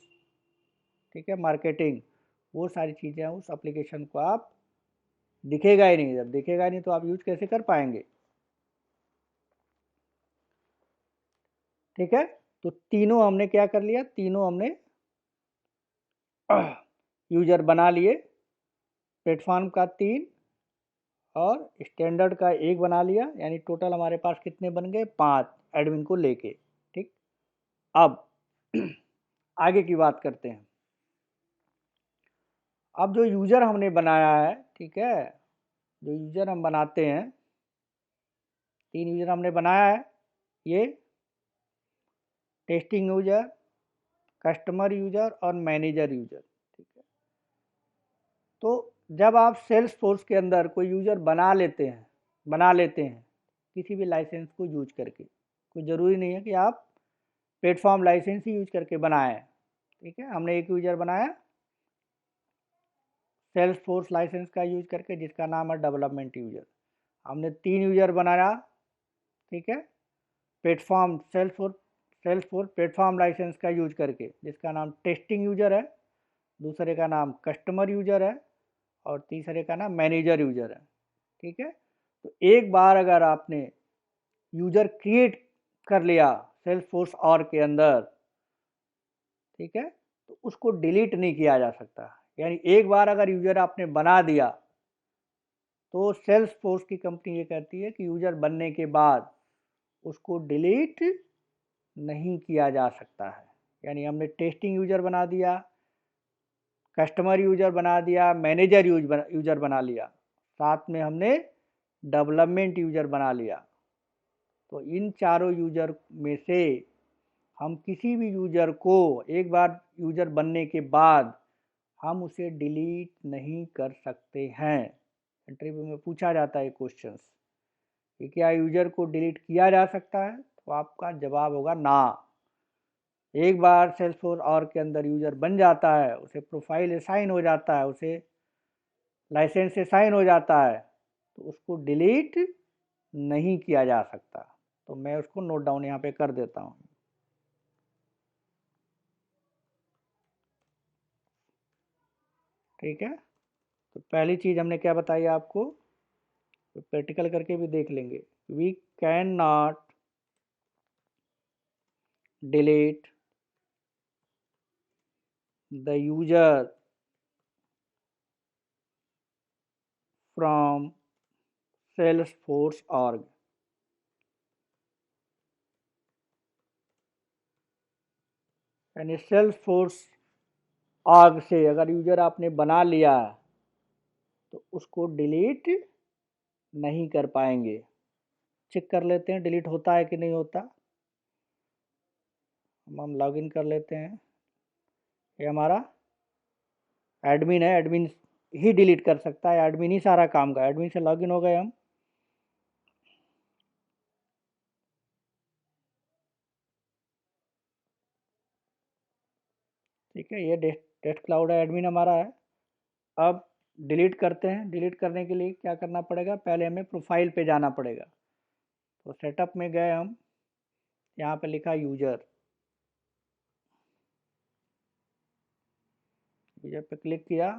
ठीक है, मार्केटिंग, वो सारी चीज़ें उस एप्लीकेशन को आप दिखेगा ही नहीं। जब दिखेगा नहीं तो आप यूज कैसे कर पाएंगे, ठीक है। तो तीनों हमने क्या कर लिया, तीनों हमने यूजर बना लिए, प्लेटफॉर्म का 3 और स्टैंडर्ड का 1 बना लिया, यानी टोटल हमारे पास कितने बन गए, 5 एडमिन को लेके, ठीक। अब आगे की बात करते हैं। अब जो यूजर हमने बनाया है, ठीक है, जो यूजर हम बनाते हैं, 3 यूजर हमने बनाया है, ये टेस्टिंग यूजर, कस्टमर यूजर और मैनेजर यूजर, ठीक है। तो जब आप सेल्स फोर्स के अंदर कोई यूजर बना लेते हैं किसी भी लाइसेंस को यूज करके, कोई ज़रूरी नहीं है कि आप प्लेटफॉर्म लाइसेंस ही यूज करके बनाएं, ठीक है। हमने एक यूजर बनाया सेल्स फोर्स लाइसेंस का यूज करके, जिसका नाम है डेवलपमेंट यूजर। हमने 3 यूजर बनाया, ठीक है, platform Salesforce platform license का यूज करके, जिसका नाम टेस्टिंग यूजर है, दूसरे का नाम कस्टमर यूजर है और तीसरे का नाम मैनेजर यूजर है, ठीक है। तो एक बार अगर आपने यूजर क्रिएट कर लिया सेल्स फोर्स और के अंदर, ठीक है, तो उसको डिलीट नहीं किया जा सकता। यानी एक बार अगर यूजर आपने बना दिया तो सेल्स फोर्स की कंपनी ये कहती है कि यूजर बनने के बाद उसको डिलीट नहीं किया जा सकता है। यानी हमने टेस्टिंग यूजर बना दिया, कस्टमर यूजर बना दिया, मैनेजर यूजर बना लिया, साथ में हमने डेवलपमेंट यूजर बना लिया। तो इन चारों यूजर में से हम किसी भी यूजर को एक बार यूजर बनने के बाद हम उसे डिलीट नहीं कर सकते हैं। इंटरव्यू में पूछा जाता है क्वेश्चंस कि क्या यूजर को डिलीट किया जा सकता है, तो आपका जवाब होगा ना। एक बार सेल्सफोर्स और के अंदर यूजर बन जाता है, उसे प्रोफाइल असाइन हो जाता है, उसे लाइसेंस असाइन हो जाता है, तो उसको डिलीट नहीं किया जा सकता। तो मैं उसको नोट डाउन यहाँ पे कर देता हूँ, ठीक है। तो पहली चीज़ हमने क्या बताई आपको, तो प्रैक्टिकल करके भी देख लेंगे। We can not delete the user from Salesforce org. यानी सेल्सफोर्स ऑर्ग से अगर यूजर आपने बना लिया तो उसको डिलीट नहीं कर पाएंगे। चेक कर लेते हैं डिलीट होता है कि नहीं होता। हम लॉगिन कर लेते हैं, ये हमारा एडमिन है, एडमिन ही डिलीट कर सकता है, एडमिन ही सारा काम का। एडमिन से लॉगिन हो गए हम, ठीक है, ये टेस्ट क्लाउड है, एडमिन हमारा है। अब डिलीट करते हैं। डिलीट करने के लिए क्या करना पड़ेगा, पहले हमें प्रोफाइल पे जाना पड़ेगा। तो सेटअप में गए हम, यहाँ पे लिखा यूजर, यूजर पे क्लिक किया।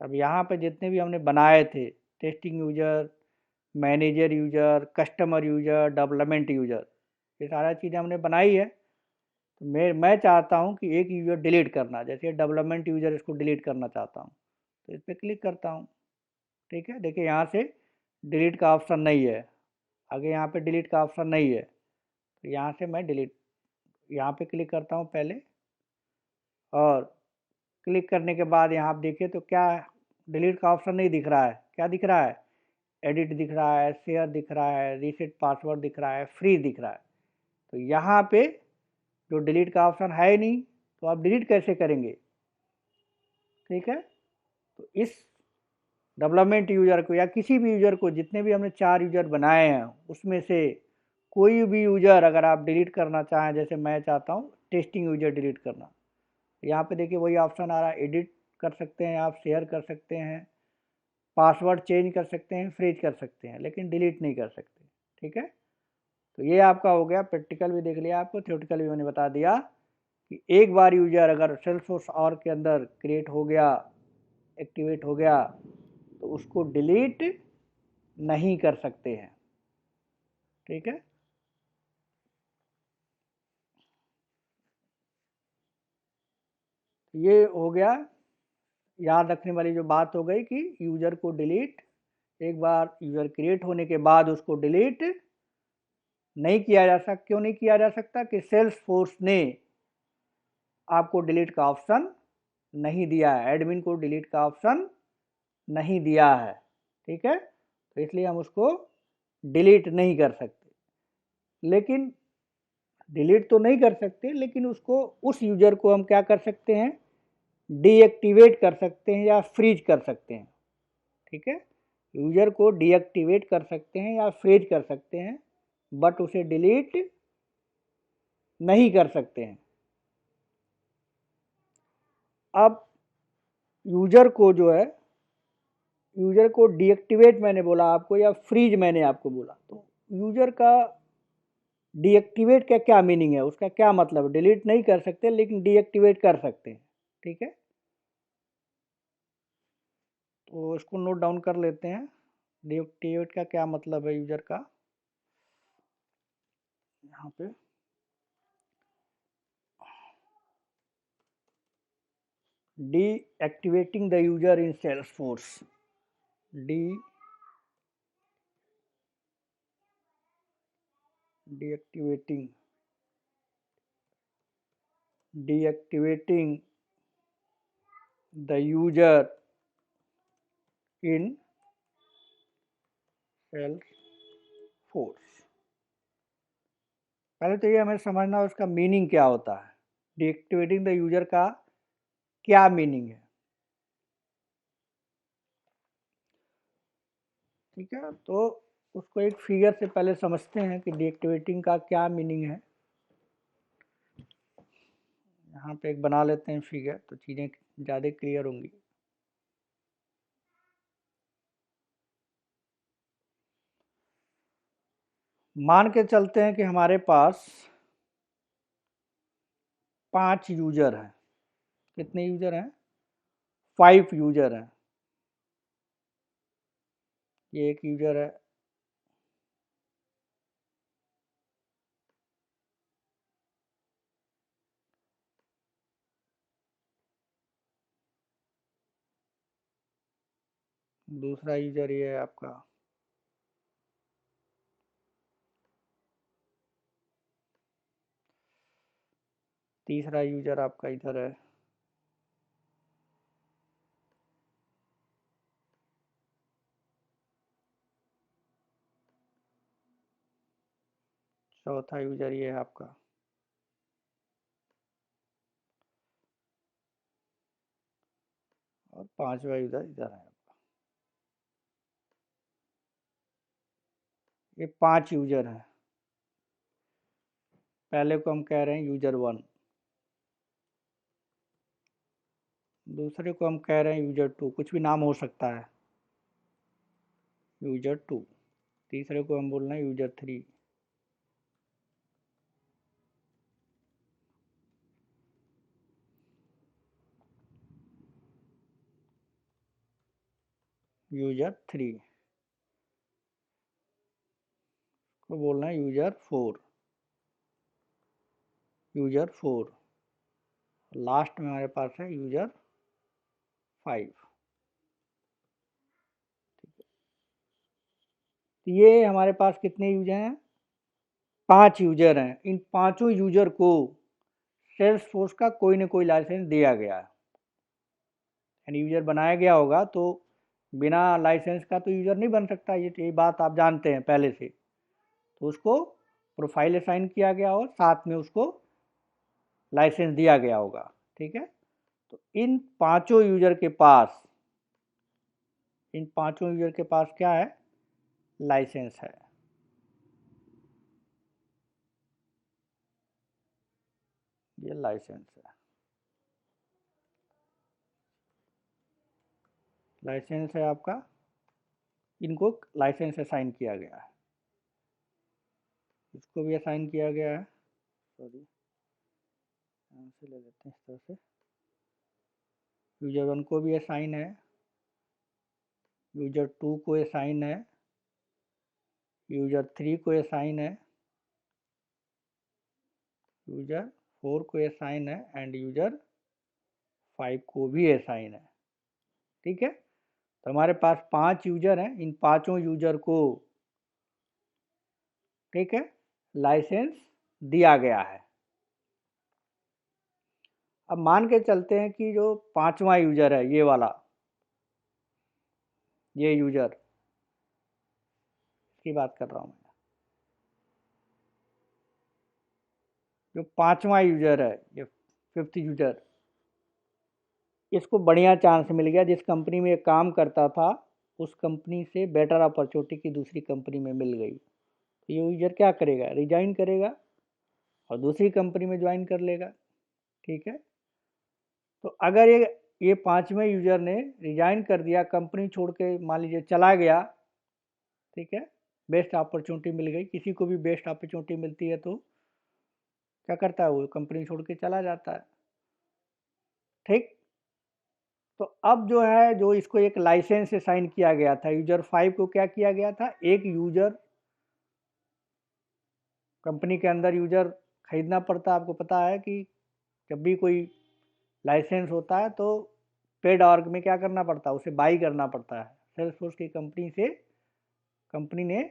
अब यहाँ पे जितने भी हमने बनाए थे, testing user, manager user, customer user, development user, ये सारा चीज़ें हमने बनाई है। तो मैं चाहता हूँ कि एक यूज़र डिलीट करना, जैसे डेवलपमेंट यूज़र, इसको डिलीट करना चाहता हूँ, तो इस पर क्लिक करता हूँ। ठीक है, देखिए यहाँ से डिलीट का ऑप्शन नहीं है, आगे यहाँ पे डिलीट का ऑप्शन नहीं है, तो यहाँ से मैं डिलीट, यहाँ पे क्लिक करता हूँ पहले, और क्लिक करने के बाद यहाँ आप देखिए तो क्या डिलीट का ऑप्शन नहीं दिख रहा है, क्या दिख रहा है, एडिट दिख रहा है, शेयर दिख रहा है, रीसेट पासवर्ड दिख रहा है, फ्रीज दिख रहा है। तो यहाँ पे जो डिलीट का ऑप्शन है ही नहीं, तो आप डिलीट कैसे करेंगे। ठीक है, तो इस डेवलपमेंट यूज़र को या किसी भी यूज़र को, जितने भी हमने 4 यूज़र बनाए हैं उसमें से कोई भी यूज़र अगर आप डिलीट करना चाहें, जैसे मैं चाहता हूँ टेस्टिंग यूज़र डिलीट करना, यहाँ पे देखिए वही ऑप्शन आ रहा है, एडिट कर सकते हैं आप, शेयर कर सकते हैं, पासवर्ड चेंज कर सकते हैं, फ्रीज कर सकते हैं, लेकिन डिलीट नहीं कर सकते। ठीक है, तो ये आपका हो गया, प्रैक्टिकल भी देख लिया आपको, थ्योरेटिकल भी मैंने बता दिया कि एक बार यूजर अगर सेल्सफोर्स और के अंदर क्रिएट हो गया, एक्टिवेट हो गया, तो उसको डिलीट नहीं कर सकते हैं। ठीक है, ये हो गया, याद रखने वाली जो बात हो गई कि यूजर को डिलीट, एक बार यूजर क्रिएट होने के बाद उसको डिलीट नहीं किया जा सकता। क्यों नहीं किया जा सकता कि सेल्सफोर्स ने आपको डिलीट का ऑप्शन नहीं दिया है, एडमिन को डिलीट का ऑप्शन नहीं दिया है। ठीक है, तो इसलिए हम उसको डिलीट नहीं कर सकते। लेकिन डिलीट तो नहीं कर सकते, लेकिन उसको, उस यूजर को हम क्या कर सकते हैं, डीएक्टिवेट कर सकते हैं या फ्रीज कर सकते हैं। ठीक है, यूजर को डीएक्टिवेट कर सकते हैं या फ्रीज कर सकते हैं, बट उसे डिलीट नहीं कर सकते हैं। अब यूजर को जो है, यूजर को डीएक्टिवेट मैंने बोला आपको या फ्रीज मैंने आपको बोला, तो यूजर का डीएक्टिवेट का क्या मीनिंग है, उसका क्या मतलब, डिलीट नहीं कर सकते लेकिन डीएक्टिवेट कर सकते हैं। ठीक है, तो इसको नोट डाउन कर लेते हैं, डीएक्टिवेट का क्या मतलब है यूजर का। यहाँ पे deactivating the user in Salesforce, D deactivating deactivating the user in Salesforce. पहले तो ये हमें समझना उसका मीनिंग क्या होता है, डीएक्टिवेटिंग द यूजर का क्या मीनिंग है। ठीक है, तो उसको एक फिगर से पहले समझते हैं कि डीएक्टिवेटिंग का क्या मीनिंग है। यहाँ पे एक बना लेते हैं फिगर, तो चीज़ें ज़्यादा क्लियर होंगी। मान के चलते हैं कि हमारे पास 5 यूजर हैं। कितने यूजर हैं, 5 यूजर हैं। ये एक यूजर है, दूसरा यूजर ये है आपका, तीसरा यूजर आपका इधर है, चौथा यूजर ये है आपका, और पांचवा यूजर इधर है। ये 5 यूजर हैं। पहले को हम कह रहे हैं यूजर 1, दूसरे को हम कह रहे हैं यूजर 2, कुछ भी नाम हो सकता है, यूजर 2। तीसरे को हम बोल रहे हैं यूजर 3, यूजर 3 को बोल रहे हैं यूजर 4, यूजर 4, लास्ट में हमारे पास है यूजर 5। तो ये हमारे पास कितने यूजर हैं? 5 यूजर हैं। इन पांचों यूजर को सेल्सफोर्स का कोई ना कोई लाइसेंस दिया गया है, यानी यूजर बनाया गया होगा, तो बिना लाइसेंस का तो यूजर नहीं बन सकता, ये बात आप जानते हैं पहले से। तो उसको प्रोफाइल असाइन किया गया और साथ में उसको लाइसेंस दिया गया होगा। ठीक है, तो इन पांचों यूजर के पास क्या है? लाइसेंस है। ये लाइसेंस है, लाइसेंस है आपका, इनको लाइसेंस असाइन किया गया है, इसको भी असाइन किया गया है। सॉरी, यहाँ से ले लेते हैं इस तरह से। यूजर 1 को भी असाइन है, यूजर 2 को असाइन है, यूजर 3 को असाइन है, यूजर 4 को असाइन है एंड यूजर 5 को भी असाइन है। ठीक है, तो हमारे पास 5 यूजर हैं। इन पांचों यूजर को, ठीक है, लाइसेंस दिया गया है। अब मान के चलते हैं कि जो पांचवा यूजर है, ये वाला, ये यूजर की बात कर रहा हूं मैं, जो पांचवा यूजर है, ये 5th यूजर, इसको बढ़िया चांस मिल गया। जिस कंपनी में ये काम करता था उस कंपनी से बेटर अपॉर्चुनिटी की दूसरी कंपनी में मिल गई। तो ये यूजर क्या करेगा? रिजाइन करेगा और दूसरी कंपनी में ज्वाइन कर लेगा। ठीक है, तो अगर ये पांचवें यूजर ने रिजाइन कर दिया, कंपनी छोड़ के मान लीजिए चला गया, ठीक है, बेस्ट अपॉर्चुनिटी मिल गई, किसी को भी बेस्ट अपॉर्चुनिटी मिलती है तो क्या करता है? वो कंपनी छोड़ के चला जाता है। ठीक, तो अब जो है, जो इसको एक लाइसेंस से साइन किया गया था, यूजर 5 को क्या किया गया था? एक यूजर, कंपनी के अंदर यूजर खरीदना पड़ता है। आपको पता है कि जब भी कोई लाइसेंस होता है तो पेड ऑर्ग में क्या करना पड़ता है? उसे बाई करना पड़ता है सेल्सफोर्स की कंपनी से। कंपनी ने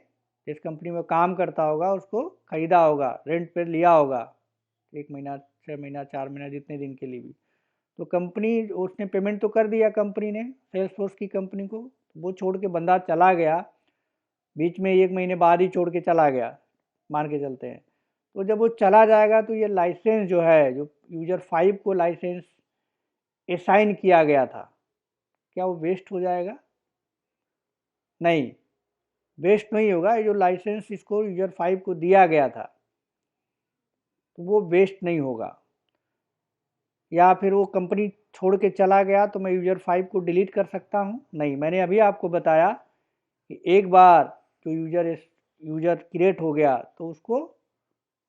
जिस कंपनी में काम करता होगा उसको खरीदा होगा, रेंट पे लिया होगा, 1 महीना, 6 महीना, 4 महीना, जितने दिन के लिए भी। तो कंपनी, उसने पेमेंट तो कर दिया कंपनी ने सेल्सफोर्स की कंपनी को, वो छोड़ के बंदा चला गया, बीच में 1 महीने बाद ही छोड़ के चला गया, मान के चलते हैं। तो जब वो चला जाएगा तो ये लाइसेंस जो है, जो यूजर 5 को लाइसेंस असाइन किया गया था, क्या वो वेस्ट हो जाएगा? नहीं, वेस्ट नहीं होगा। ये जो लाइसेंस इसको यूजर 5 को दिया गया था तो वो वेस्ट नहीं होगा। या फिर वो कंपनी छोड़ के चला गया तो मैं यूजर 5 को डिलीट कर सकता हूँ? नहीं, मैंने अभी आपको बताया कि एक बार जो यूजर क्रिएट हो गया तो उसको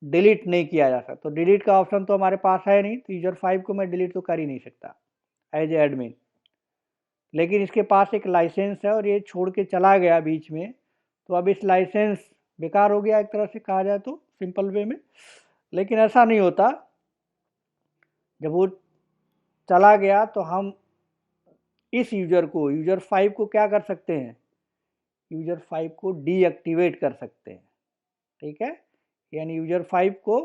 डिलीट नहीं किया जा सकता। तो डिलीट का ऑप्शन तो हमारे पास है नहीं, तो यूजर 5 को मैं डिलीट तो कर ही नहीं सकता एज ए एडमिन। लेकिन इसके पास एक लाइसेंस है और ये छोड़ के चला गया बीच में, तो अब इस लाइसेंस बेकार हो गया एक तरह से कहा जाए तो, सिंपल वे में। लेकिन ऐसा नहीं होता। जब वो चला गया तो हम इस यूजर को, यूजर 5 को क्या कर सकते हैं? यूजर 5 को डीएक्टिवेट कर सकते हैं। ठीक है, यानी यूजर 5 को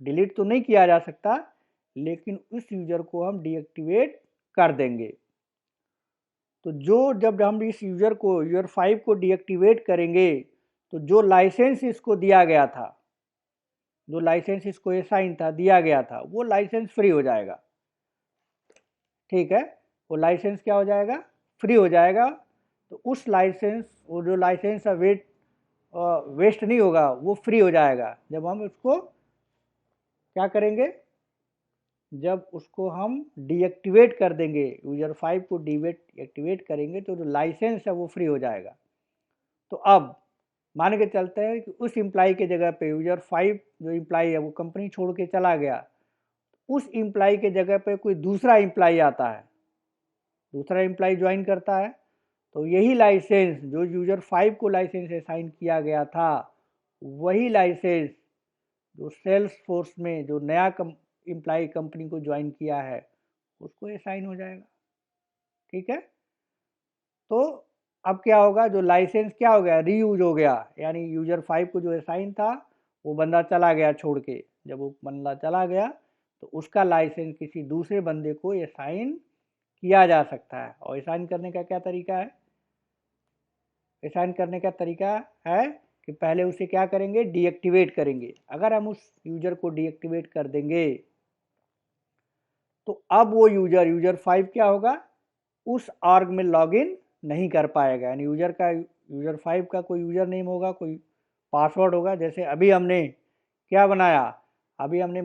डिलीट तो नहीं किया जा सकता, लेकिन उस यूजर को हम डीएक्टिवेट कर देंगे। तो जब हम इस यूजर को, यूजर 5 को डीएक्टिवेट करेंगे तो जो लाइसेंस इसको दिया गया था, जो लाइसेंस इसको असाइन था, दिया गया था, वो लाइसेंस फ्री हो जाएगा। ठीक है, वो लाइसेंस क्या हो जाएगा? फ्री हो जाएगा। तो उस लाइसेंस, वो जो लाइसेंस है वेस्ट नहीं होगा, वो फ्री हो जाएगा जब हम उसको क्या करेंगे? जब उसको हम डीएक्टिवेट कर देंगे, यूजर 5 को डीएक्टिवेट करेंगे तो जो लाइसेंस है वो फ्री हो जाएगा। तो अब मान के चलते हैं कि उस इम्प्लाई के जगह पे यूजर 5 जो इम्प्लाई है वो कंपनी छोड़ के चला गया, उस इम्प्लाई के जगह पे कोई दूसरा इम्प्लाई आता है, दूसरा इम्प्लाई ज्वाइन करता है, तो यही लाइसेंस जो यूजर 5 को लाइसेंस असाइन किया गया था, वही लाइसेंस जो सेल्स फोर्स में जो नया एम्प्लॉय कंपनी को ज्वाइन किया है उसको असाइन हो जाएगा। ठीक है, तो अब क्या होगा, जो लाइसेंस क्या हो गया, रीयूज हो गया, यानी यूजर 5 को जो असाइन था वो बंदा चला गया छोड़ के। जब वो बंदा चला गया तो उसका लाइसेंस किसी दूसरे बंदे को असाइन किया जा सकता है। और असाइन करने का क्या तरीका है, असाइन करने का तरीका है कि पहले उसे क्या करेंगे, डीएक्टिवेट करेंगे। अगर हम उस यूजर को डीएक्टिवेट कर देंगे तो अब वो यूजर 5 क्या होगा, उस आर्ग में लॉगिन नहीं कर पाएगा। यानी यूजर 5 का कोई यूजर नेम होगा, कोई पासवर्ड होगा। जैसे अभी हमने क्या बनाया, अभी हमने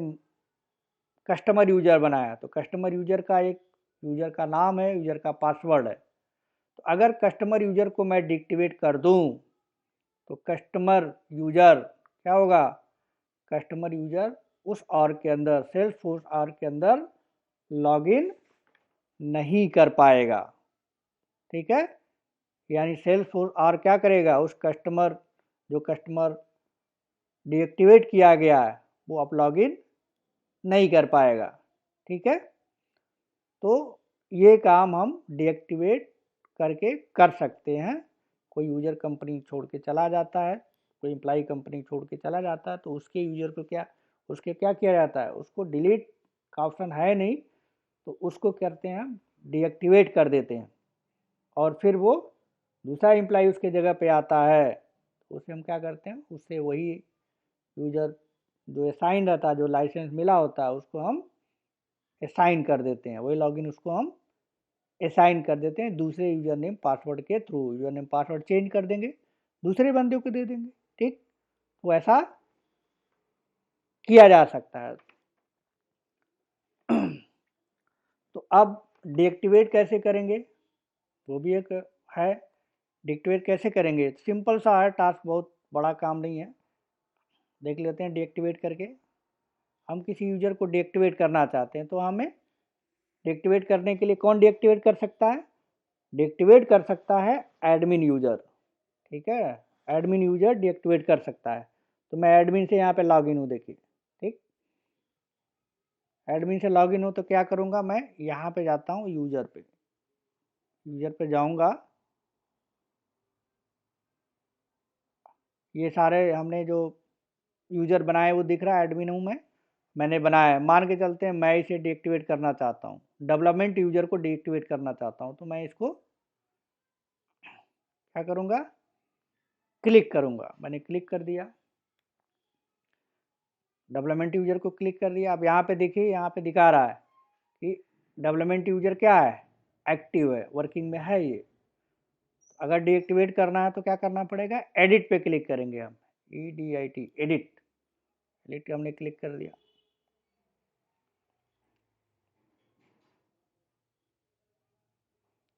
कस्टमर यूजर बनाया, तो कस्टमर यूजर का एक यूजर का नाम है, यूजर का पासवर्ड है। तो अगर कस्टमर यूजर को मैं डीएक्टिवेट कर दूं तो कस्टमर यूजर क्या होगा, कस्टमर यूजर उस आर्ग के अंदर, सेल्स फोर्स आर्ग के अंदर लॉगिन नहीं कर पाएगा। ठीक है, यानी सेल्स फोर्स आर क्या करेगा, उस कस्टमर, जो कस्टमर डीएक्टिवेट किया गया है वो अब लॉगिन नहीं कर पाएगा। ठीक है, तो ये काम हम डीएक्टिवेट करके कर सकते हैं। कोई यूजर कंपनी छोड़ के चला जाता है, कोई एम्प्लॉय कंपनी छोड़ के चला जाता है, तो उसके यूजर को क्या किया जाता है, उसको डिलीट का ऑप्शन है नहीं, तो उसको करते हैं हम डीएक्टिवेट कर देते हैं। और फिर वो दूसरा एम्प्लॉय उसके जगह पे आता है तो उसे हम क्या करते हैं, उससे वही यूजर जो असाइन रहता है, जो लाइसेंस मिला होता है, उसको हम असाइन कर देते हैं। वही लॉगिन उसको हम असाइन कर देते हैं दूसरे यूजर नेम पासवर्ड के through. User name password change कर देंगे, दूसरे बंदे को दे देंगे। ठीक, तो ऐसा किया जा सकता है। तो अब डीएक्टिवेट कैसे करेंगे, वो भी एक है। डीएक्टिवेट कैसे करेंगे, सिंपल सा है टास्क, बहुत बड़ा काम नहीं है। देख लेते हैं डीएक्टिवेट करके। हम किसी यूजर को डीएक्टिवेट करना चाहते हैं तो हमें डीएक्टिवेट करने के लिए कौन डीएक्टिवेट कर सकता है, डीएक्टिवेट कर सकता है एडमिन यूजर। ठीक है, एडमिन यूजर डीएक्टिवेट कर सकता है। तो मैं एडमिन से यहाँ पे लॉगिन हूँ, देखिए। ठीक, एडमिन से लॉगिन हूँ तो क्या करूँगा, मैं यहाँ पे जाता हूँ, यूजर पे जाऊँगा। ये सारे हमने जो यूजर बनाए वो दिख रहा है, एडमिन हूँ मैं, मैंने बनाया है। मान के चलते हैं मैं इसे डीएक्टिवेट करना चाहता हूँ, डेवलपमेंट यूजर को डीएक्टिवेट करना चाहता हूँ, तो मैं इसको क्या करूँगा, क्लिक करूँगा। मैंने क्लिक कर दिया, डेवलपमेंट यूजर को क्लिक कर दिया। अब यहाँ पे देखिए, यहाँ पे दिखा रहा है कि डेवलपमेंट यूजर क्या है, एक्टिव है, वर्किंग में है ये। अगर डीएक्टिवेट करना है तो क्या करना पड़ेगा, एडिट पे क्लिक करेंगे हम, EDIT, एडिट। एडिट हमने क्लिक कर दिया।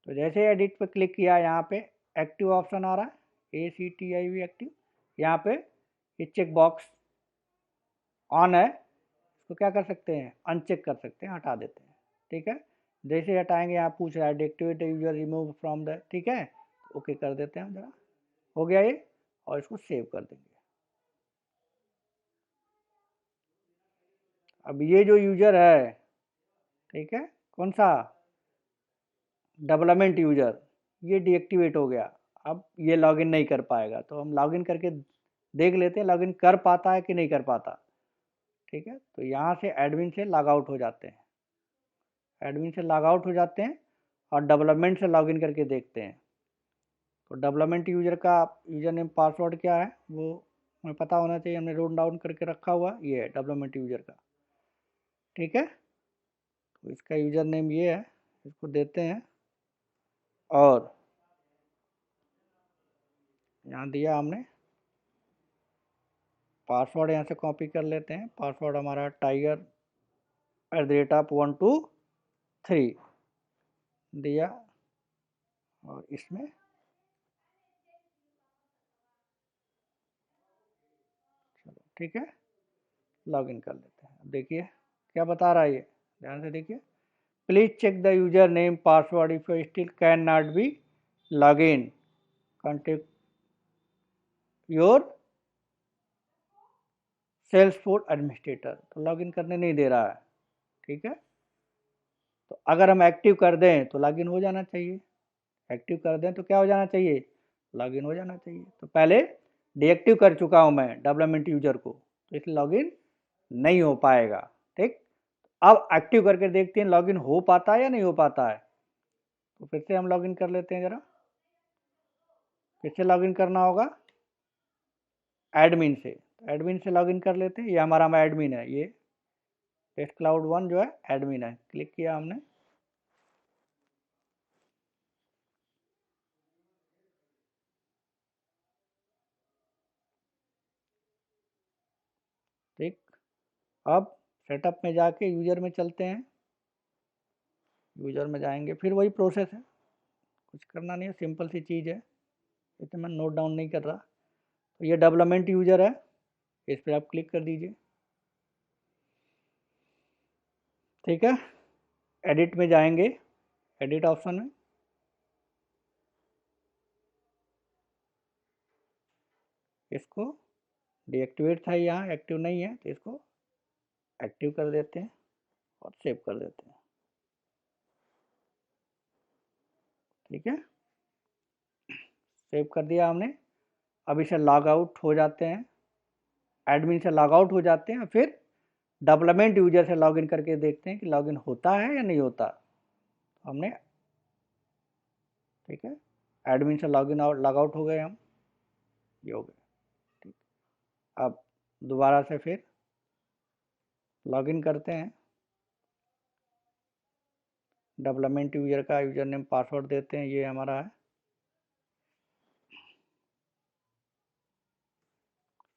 तो जैसे एडिट पे क्लिक किया, यहाँ पे एक्टिव ऑप्शन आ रहा है, ACTIV एक्टिव। यहाँ पे ये चेक बॉक्स ऑन है, इसको क्या कर सकते हैं, अनचेक कर सकते हैं, हटा देते हैं। ठीक है, जैसे हटाएंगे यहाँ पूछ रहा है deactivate user remove from the, ठीक है, ओके कर देते हैं हम जरा। हो गया ये, और इसको सेव कर देंगे। अब ये जो यूजर है, ठीक है, कौन सा, डेवलपमेंट यूजर, ये डीएक्टिवेट हो गया। अब ये लॉगिन नहीं कर पाएगा, तो हम लॉगिन करके देख लेते हैं लॉगिन कर पाता है कि नहीं कर पाता। ठीक है, तो यहाँ से एडमिन से लॉग आउट हो जाते हैं, एडमिन से लॉग आउट हो जाते हैं और डेवलपमेंट से लॉगिन करके देखते हैं। तो डेवलपमेंट यूजर का यूजर नेम पासवर्ड क्या है वो हमें पता होना चाहिए, हमने नोट डाउन करके रखा हुआ, ये है डेवलपमेंट यूजर का। ठीक है, तो इसका यूजर नेम ये है, इसको देते हैं और यहाँ दिया हमने, पासवर्ड यहाँ से कॉपी कर लेते हैं। पासवर्ड हमारा tiger@123 दिया, और इसमें चलो ठीक है, लॉगिन कर लेते हैं। अब देखिए क्या बता रहा है ये, ध्यान से देखिए, please check the user name password if you still can not be log in, contact your Salesforce administrator, तो लॉगिन करने नहीं दे रहा है। ठीक है, तो अगर हम एक्टिव कर दें तो लॉगिन हो जाना चाहिए, एक्टिव कर दें तो क्या हो जाना चाहिए, लॉगिन हो जाना चाहिए। तो पहले डीएक्टिव कर चुका हूं मैं डेवलपमेंट यूजर को, तो इसलिए लॉगिन नहीं हो पाएगा। ठीक, अब एक्टिव करके देखते हैं लॉगिन हो पाता है या नहीं हो पाता है। तो फिर से हम लॉगिन कर लेते हैं, जरा फिर से लॉगिन करना होगा एडमिन से, एडमिन से लॉगिन कर लेते हैं। ये हमारा एडमिन है, ये टेस्ट क्लाउड 1 जो है एडमिन है, क्लिक किया हमने। ठीक, अब सेटअप में जाके यूजर में चलते हैं, यूजर में जाएंगे, फिर वही प्रोसेस है, कुछ करना नहीं है, सिंपल सी चीज़ है, इसे मैं नोट डाउन नहीं कर रहा। तो ये डेवलपमेंट यूजर है, इस पर आप क्लिक कर दीजिए। ठीक है, एडिट में जाएंगे, एडिट ऑप्शन में इसको डीएक्टिवेट था, यहाँ एक्टिव नहीं है, तो इसको एक्टिव कर देते हैं और सेव कर देते हैं। ठीक है, सेव कर दिया हमने। अब इसे लॉग आउट हो जाते हैं, एडमिन से लॉग आउट हो जाते हैं, फिर डेवलपमेंट यूजर से लॉगिन करके देखते हैं कि लॉगिन होता है या नहीं होता। हमने, ठीक है, एडमिन से लॉगिन आउट लॉग आउट हो गए हम, ये हो गए। ठीक, अब दोबारा से फिर लॉगिन करते हैं, डेवलपमेंट यूजर का यूजर नेम पासवर्ड देते हैं, ये हमारा है,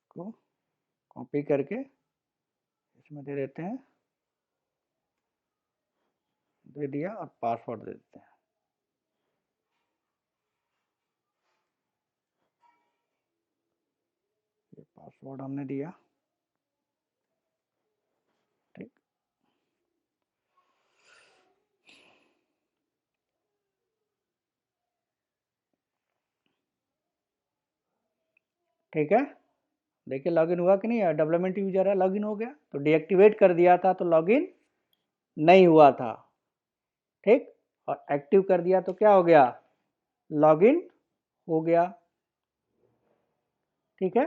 को कॉपी करके इसमें दे देते हैं, दे दिया, और पासवर्ड दे देते हैं। ये पासवर्ड हमने दिया। ठीक, ठीक है, देखिए लॉगिन हुआ कि नहीं है, डेवलपमेंट यूजर है, लॉगिन हो गया। तो डीएक्टिवेट कर दिया था तो लॉगिन नहीं हुआ था। ठीक, और एक्टिव कर दिया तो क्या हो गया, लॉगिन हो गया। ठीक है,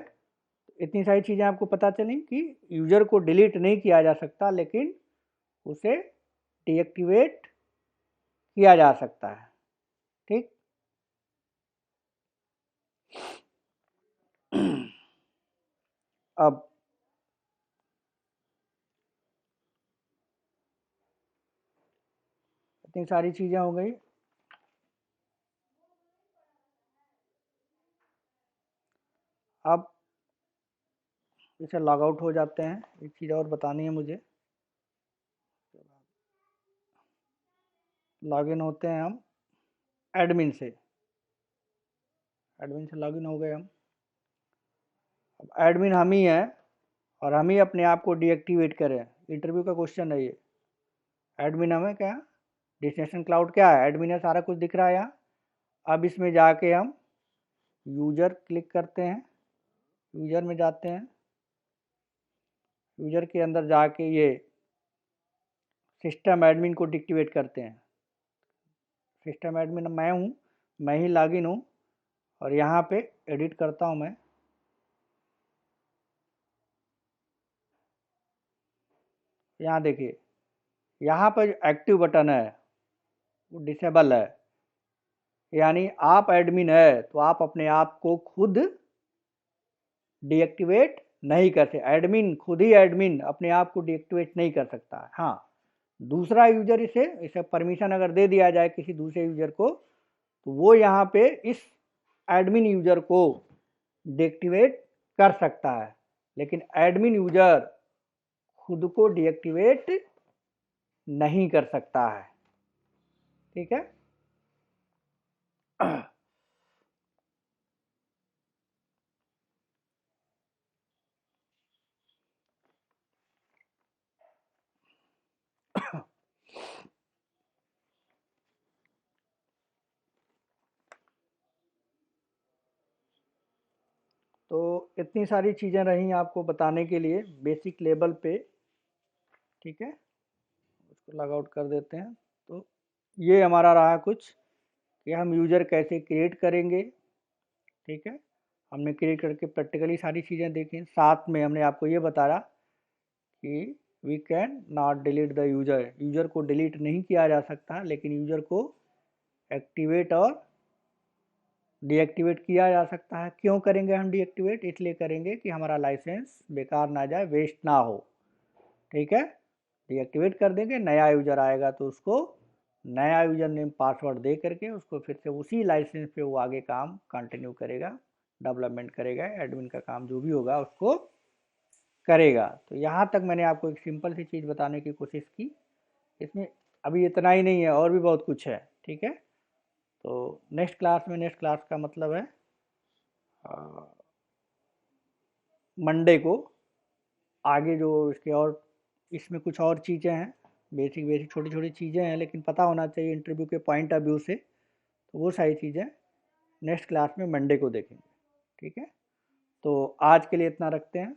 इतनी सारी चीज़ें आपको पता चली कि यूजर को डिलीट नहीं किया जा सकता, लेकिन उसे डीएक्टिवेट किया जा सकता है। ठीक, अब इतनी सारी चीज़ें हो गई। अब इसे लॉग आउट हो जाते हैं। एक चीज़ और बतानी है मुझे, लॉगिन होते हैं हम एडमिन से, एडमिन से लॉगिन हो गए हम। अब एडमिन हम ही हैं और हम ही अपने आप को डीएक्टिवेट करें, इंटरव्यू का क्वेश्चन है ये। एडमिन हमें क्या, डेस्टिनेशन क्लाउड क्या है, एडमिन है, सारा कुछ दिख रहा है यहाँ। अब इसमें जाके हम यूजर क्लिक करते हैं, यूजर में जाते हैं, यूजर के अंदर जाके ये सिस्टम एडमिन को डिक्टिवेट करते हैं। सिस्टम एडमिन मैं हूँ, मैं ही लॉगिन हूँ, और यहाँ पे एडिट करता हूँ मैं। यहाँ देखिए, यहाँ पर एक्टिव बटन है वो डिसेबल है, यानी आप एडमिन है तो आप अपने आप को खुद डीएक्टिवेट नहीं करते, एडमिन खुद ही एडमिन अपने आप को डीएक्टिवेट नहीं कर सकता है। हाँ, दूसरा यूजर इसे इसे परमिशन अगर दे दिया जाए किसी दूसरे यूजर को, तो वो यहाँ पे इस एडमिन यूजर को डीएक्टिवेट कर सकता है, लेकिन एडमिन यूजर खुद को डीएक्टिवेट नहीं कर सकता है। ठीक है, तो इतनी सारी चीज़ें रहीं आपको बताने के लिए बेसिक लेवल पे, ठीक है। उसको लॉग आउट कर देते हैं। तो ये हमारा रहा कुछ कि हम यूज़र कैसे क्रिएट करेंगे, ठीक है। हमने क्रिएट करके प्रैक्टिकली सारी चीज़ें देखी, साथ में हमने आपको ये बताया कि we can not delete the user, user को डिलीट नहीं किया जा सकता, लेकिन यूज़र को एक्टिवेट और डीएक्टिवेट किया जा सकता है। क्यों करेंगे हम डीएक्टिवेट? इसलिए करेंगे कि हमारा लाइसेंस बेकार ना जाए, वेस्ट ना हो, ठीक है। डीएक्टिवेट कर देंगे, नया यूज़र आएगा तो उसको नया यूज़र नेम पासवर्ड दे करके उसको फिर से उसी लाइसेंस पे वो आगे काम कंटिन्यू करेगा, डेवलपमेंट करेगा, एडमिन का काम जो भी होगा उसको करेगा। तो यहाँ तक मैंने आपको एक सिंपल सी चीज़ बताने की कोशिश की। इसमें अभी इतना ही नहीं है, और भी बहुत कुछ है, ठीक है। तो नेक्स्ट क्लास में, नेक्स्ट क्लास का मतलब है मंडे को, आगे जो इसके और इसमें कुछ और चीज़ें हैं, बेसिक बेसिक छोटी छोटी चीज़ें हैं, लेकिन पता होना चाहिए इंटरव्यू के पॉइंट ऑफ व्यू से। तो वो सारी चीज़ें नेक्स्ट क्लास में मंडे को देखेंगे, ठीक है। तो आज के लिए इतना रखते हैं।